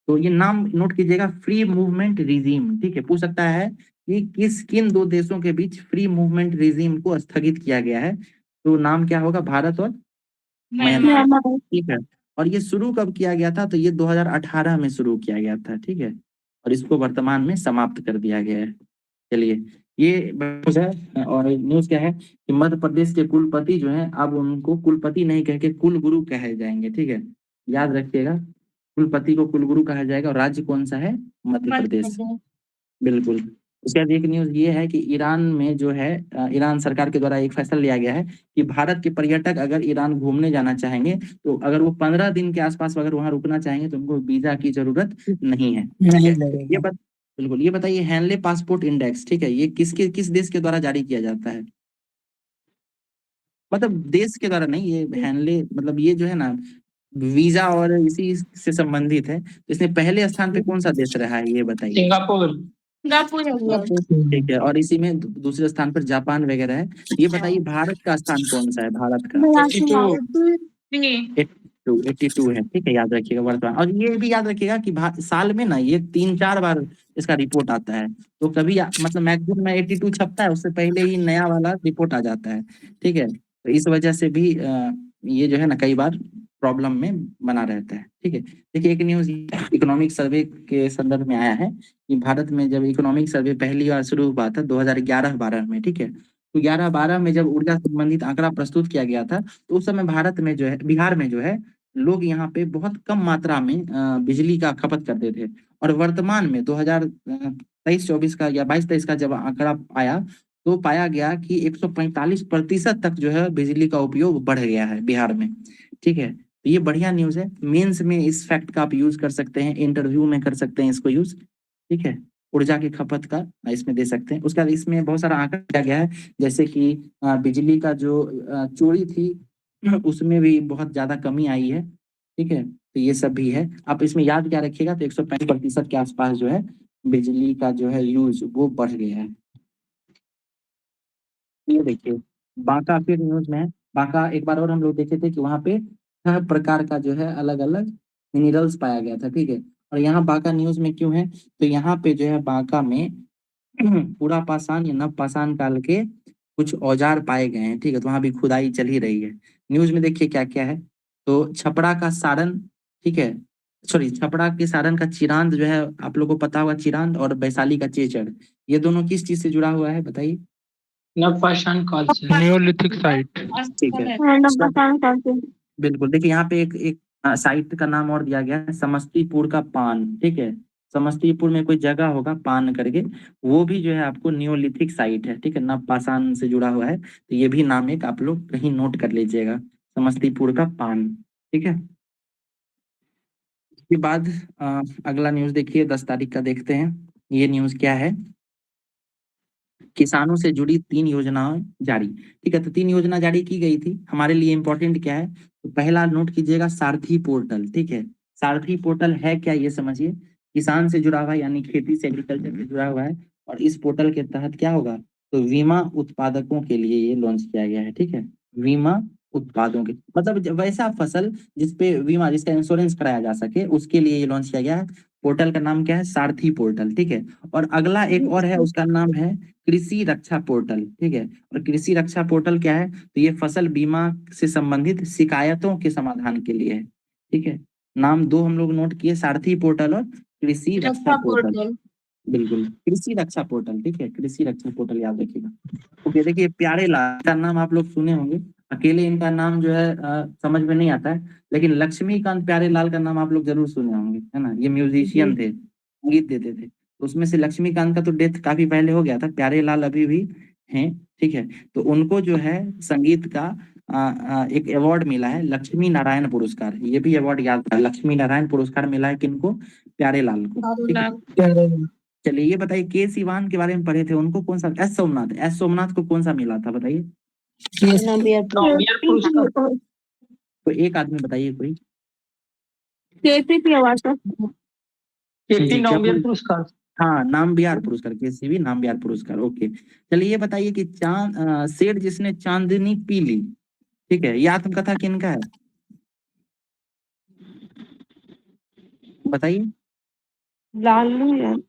तो ये नाम नोट कीजिएगा, फ्री मूवमेंट रिजीम। ठीक है, पूछ सकता है कि किन दो देशों के बीच फ्री मूवमेंट रिजीम को स्थगित किया गया है? तो नाम क्या होगा? भारत और म्यांमार। ठीक है, और ये शुरू कब किया गया था? तो ये 2018 में शुरू किया गया था। ठीक है, और इसको वर्तमान में समाप्त कर दिया गया है। चलिए ये न्यूज है, और न्यूज क्या है कि मध्य प्रदेश के कुलपति जो है अब उनको कुलपति नहीं कह के कुलगुरु कहे जाएंगे। ठीक है, याद रखिएगा, कुलपति को कुलगुरु कहा जाएगा। और राज्य कौन सा है? मध्य प्रदेश। बिल्कुल। उसके बाद एक न्यूज ये है कि ईरान में जो है ईरान सरकार के द्वारा एक फैसला लिया गया है कि भारत के पर्यटक अगर ईरान घूमने जाना चाहेंगे तो अगर वो 15 दिन के आसपास अगर वहां रुकना चाहेंगे तो उनको वीजा की जरूरत नहीं है। बिल्कुल, ये बताइए, हैनले पासपोर्ट इंडेक्स, ठीक है, ये किस देश के द्वारा जारी किया जाता है? मतलब देश के द्वारा नहीं, ये हैनले मतलब ये जो है ना वीजा और इसी से संबंधित है। तो इसमें पहले स्थान पे कौन सा देश रहा है ये बताइए? सिंगापुर। सिंगापुर है। ठीक है, और इसी में दूसरे स्थान पर जापान वगैरह है। ये बताइए भारत का स्थान कौन सा है? भारत का 82 है। ठीक है, याद रखिएगा वर्तमान। और ये भी याद रखिएगा कि साल में ना ये 3-4 बार इसका रिपोर्ट आता है, तो कभी मतलब मैगजीन में 82 छपता है, उससे पहले ही नया वाला रिपोर्ट आ जाता है। ठीक है, तो इस वजह से भी ये जो है ना कई बार प्रॉब्लम में बना रहता है। ठीक है, देखिए एक न्यूज इकोनॉमिक सर्वे के संदर्भ में आया है कि भारत में जब इकोनॉमिक सर्वे पहली बार शुरू हुआ था 2011-12 में। ठीक है, तो 11-12 में जब ऊर्जा संबंधित आंकड़ा प्रस्तुत किया गया था तो उस समय भारत में जो है, बिहार में जो है, लोग यहाँ पे बहुत कम मात्रा में बिजली का खपत करते थे। और वर्तमान में 2023-24 का या 22-23 का जब आंकड़ा आया तो पाया गया कि 145% तक जो है बिजली का उपयोग बढ़ गया है बिहार में। ठीक है, तो ये बढ़िया न्यूज है। मेंस में इस फैक्ट का आप यूज कर सकते हैं, इंटरव्यू में कर सकते हैं इसको यूज। ठीक है, ऊर्जा की खपत का इसमें दे सकते हैं। उसके बाद इसमें बहुत सारा आंकड़ा दिया गया है, जैसे कि बिजली का जो चोरी थी उसमें भी बहुत ज्यादा कमी आई है। ठीक है, तो ये सब भी है। आप इसमें याद क्या रखिएगा, तो 135% के आसपास जो है बिजली का जो है यूज वो बढ़ गया है। ये देखिए बांका फिर न्यूज में है। बांका एक बार और हम लोग देखे थे कि वहाँ पे 6 प्रकार का जो है अलग अलग मिनरल्स पाया गया था। ठीक है, और यहाँ बांका न्यूज में क्यों है? तो यहाँ पे जो है बांका में पूरा पाषाण या नव पाषाण काल के कुछ औजार पाए गए हैं। ठीक है, तो वहाँ भी खुदाई चल ही रही है। न्यूज में देखिए क्या क्या है, तो छपरा का सारन, ठीक है, सॉरी, छपरा के सारन का चिरांद जो है आप लोगों को पता होगा, चिरांद, और वैशाली का चेचड़, ये दोनों किस चीज से जुड़ा हुआ है बताइए? नवपाषाण काल से। Neolithic site. ठीक है, बिल्कुल। देखिए यहाँ पे एक साइट का नाम और दिया गया है, समस्तीपुर का पान। ठीक है, समस्तीपुर में कोई जगह होगा पान करके, वो भी जो है आपको नियोलिथिक साइट है, ठीक है, नवपाषाण से जुड़ा हुआ है। तो ये भी नाम एक आप लोग कहीं नोट कर लीजिएगा, समस्तीपुर का पान, ठीक है। उसके बाद अगला न्यूज देखिए, 10 तारीख का देखते हैं। ये न्यूज क्या है, किसानों से जुड़ी 3 योजनाएं जारी, ठीक है। तो 3 योजना जारी की गई थी, हमारे लिए इंपॉर्टेंट क्या है, तो पहला नोट कीजिएगा सारथी पोर्टल, ठीक है। सारथी पोर्टल है क्या, ये समझिए। किसान से जुड़ा हुआ है, यानी खेती से, एग्रीकल्चर से जुड़ा हुआ है, और इस पोर्टल के तहत क्या होगा, तो बीमा उत्पादकों के लिए ये लॉन्च किया गया है, ठीक है। बीमा उत्पादों के मतलब वैसा फसल जिसपे बीमा, जिसका इंश्योरेंस कराया जा सके, उसके लिए ये लॉन्च किया गया है। पोर्टल का नाम क्या है, सारथी पोर्टल, ठीक है। और अगला एक और है, उसका नाम है कृषि रक्षा पोर्टल, ठीक है। और कृषि रक्षा पोर्टल क्या है, तो ये फसल बीमा से संबंधित शिकायतों के समाधान के लिए है, ठीक है। नाम 2 हम लोग नोट किए, सारथी पोर्टल और कृषि रक्षा पोर्टल। बिल्कुल, कृषि रक्षा पोर्टल, ठीक है, कृषि रक्षा पोर्टल याद रखिएगा। ओके, देखिए प्यारे लाल का नाम आप लोग सुने होंगे, अकेले इनका नाम जो है समझ में नहीं आता है, लेकिन लक्ष्मीकांत प्यारे लाल का नाम आप लोग जरूर सुने होंगे, है ना। ये म्यूजिशियन थे, संगीत देते थे। तो उसमें से लक्ष्मीकांत का तो डेथ काफी पहले हो गया था, प्यारे लाल अभी भी हैं, ठीक है। तो उनको जो है संगीत का एक अवार्ड मिला है, लक्ष्मी नारायण पुरस्कार। ये भी अवार्ड याद था, लक्ष्मी नारायण पुरस्कार मिला है किनको, प्यारे लाल को, ठीक है। चलिए ये बताइए, के सिवान के बारे में पढ़े थे, उनको कौन सा, एस सोमनाथ को कौन सा मिला था बताइए। नोबेल पुरस्कार। तो एक आदमी बताइए कोई। KP award sir. KP Nobel पुरस्कार। हाँ, नामबिहार पुरस्कार, केसीवी नामबिहार पुरस्कार, ओके। चलिए ये बताइए कि शेर जिसने चांदनी पी ली, ठीक है, ये आत्मकथा किनका है बताइए। लालू यार।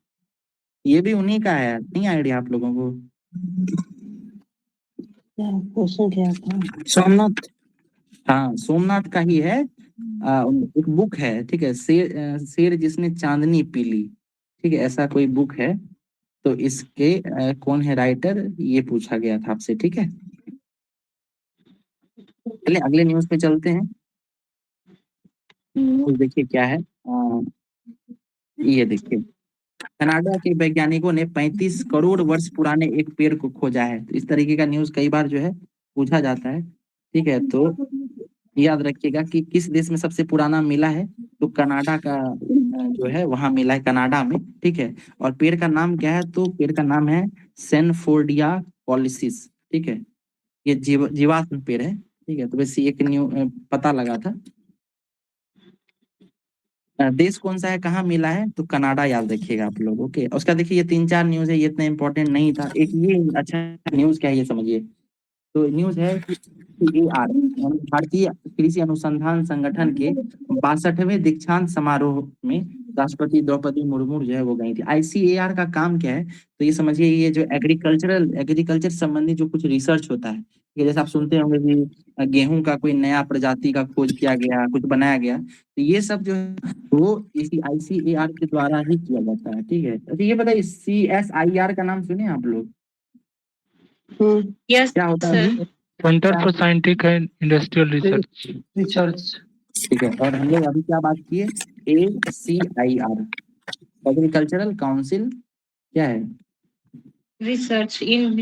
ये भी उन्हीं का है, नहीं आइडिया आप लोगों को। क्वेश्चन क्या था, सोमनाथ। हाँ, सोमनाथ का ही है। एक बुक है, ठीक है, शेर जिसने चांदनी पी ली, ठीक है, ऐसा कोई बुक है। तो इसके कौन है राइटर, ये पूछा गया था आपसे, ठीक है। चलिए अगले न्यूज पे चलते हैं। तो देखिए क्या है, ये देखिए, कनाडा के वैज्ञानिकों ने 35 करोड़ वर्ष पुराने एक पेड़ को खोजा है। तो इस तरीके का न्यूज कई बार जो है पूछा जाता है, ठीक है। तो याद रखिएगा कि किस देश में सबसे पुराना मिला है, तो कनाडा का जो है वहां मिला है, कनाडा में, ठीक है। और पेड़ का नाम क्या है, तो पेड़ का नाम है सेनफोर्डिया पॉलिसिस, ठीक है। ये जीवाश्म पेड़ है, ठीक है। तो वैसे एक पता लगा था। देश कौन सा है, कहाँ मिला है, तो कनाडा याद रखिएगा आप लोग, ओके। उसका देखिए ये 3-4 न्यूज है, ये इतना इंपॉर्टेंट नहीं था। एक ये अच्छा न्यूज क्या है ये समझिए, तो न्यूज है कि CAR भारतीय कृषि अनुसंधान संगठन के 62वें दीक्षांत समारोह में राष्ट्रपति द्रौपदी मुर्मू जो है वो गई थी। ICAR का काम क्या है, तो ये समझिए, ये जो एग्रीकल्चर संबंधी जो कुछ रिसर्च होता है, ये जैसे आप सुनते होंगे कि गेहूं का कोई नया प्रजाति का खोज किया गया, कुछ बनाया गया, तो ये सब जो है वो इसी ICAR के द्वारा ही किया जाता है, ठीक है। अच्छा ये बताइए, CSIR का नाम सुने आप लोग, यस क्या होता है sir. Centre for scientific and industrial research. ठीक है। और हम लोग अभी क्या बात किए, ACIR एग्रीकल्चरल काउंसिल क्या है, research in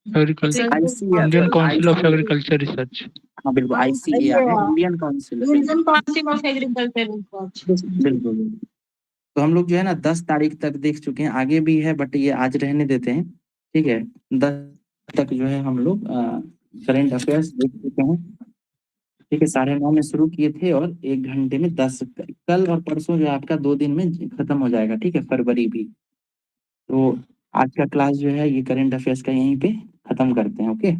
agriculture, Indian council of agriculture research. हाँ बिल्कुल, ICAR है, Indian council, Indian council of agriculture research. बिल्कुल। तो हम लोग जो है ना 10 तारीख तक देख चुके हैं, आगे भी है बट ये आज रहने देते हैं, ठीक है। 10 तक जो है हम लोग करंट अफेयर्स देख चुके हैं, ठीक है। 9:30 में शुरू किए थे और 1 घंटे में 10, कल और परसों जो है आपका 2 दिन में खत्म हो जाएगा, ठीक है, फरवरी भी। तो आज का क्लास जो है ये करंट अफेयर्स का यहीं पे खत्म करते हैं, ओके।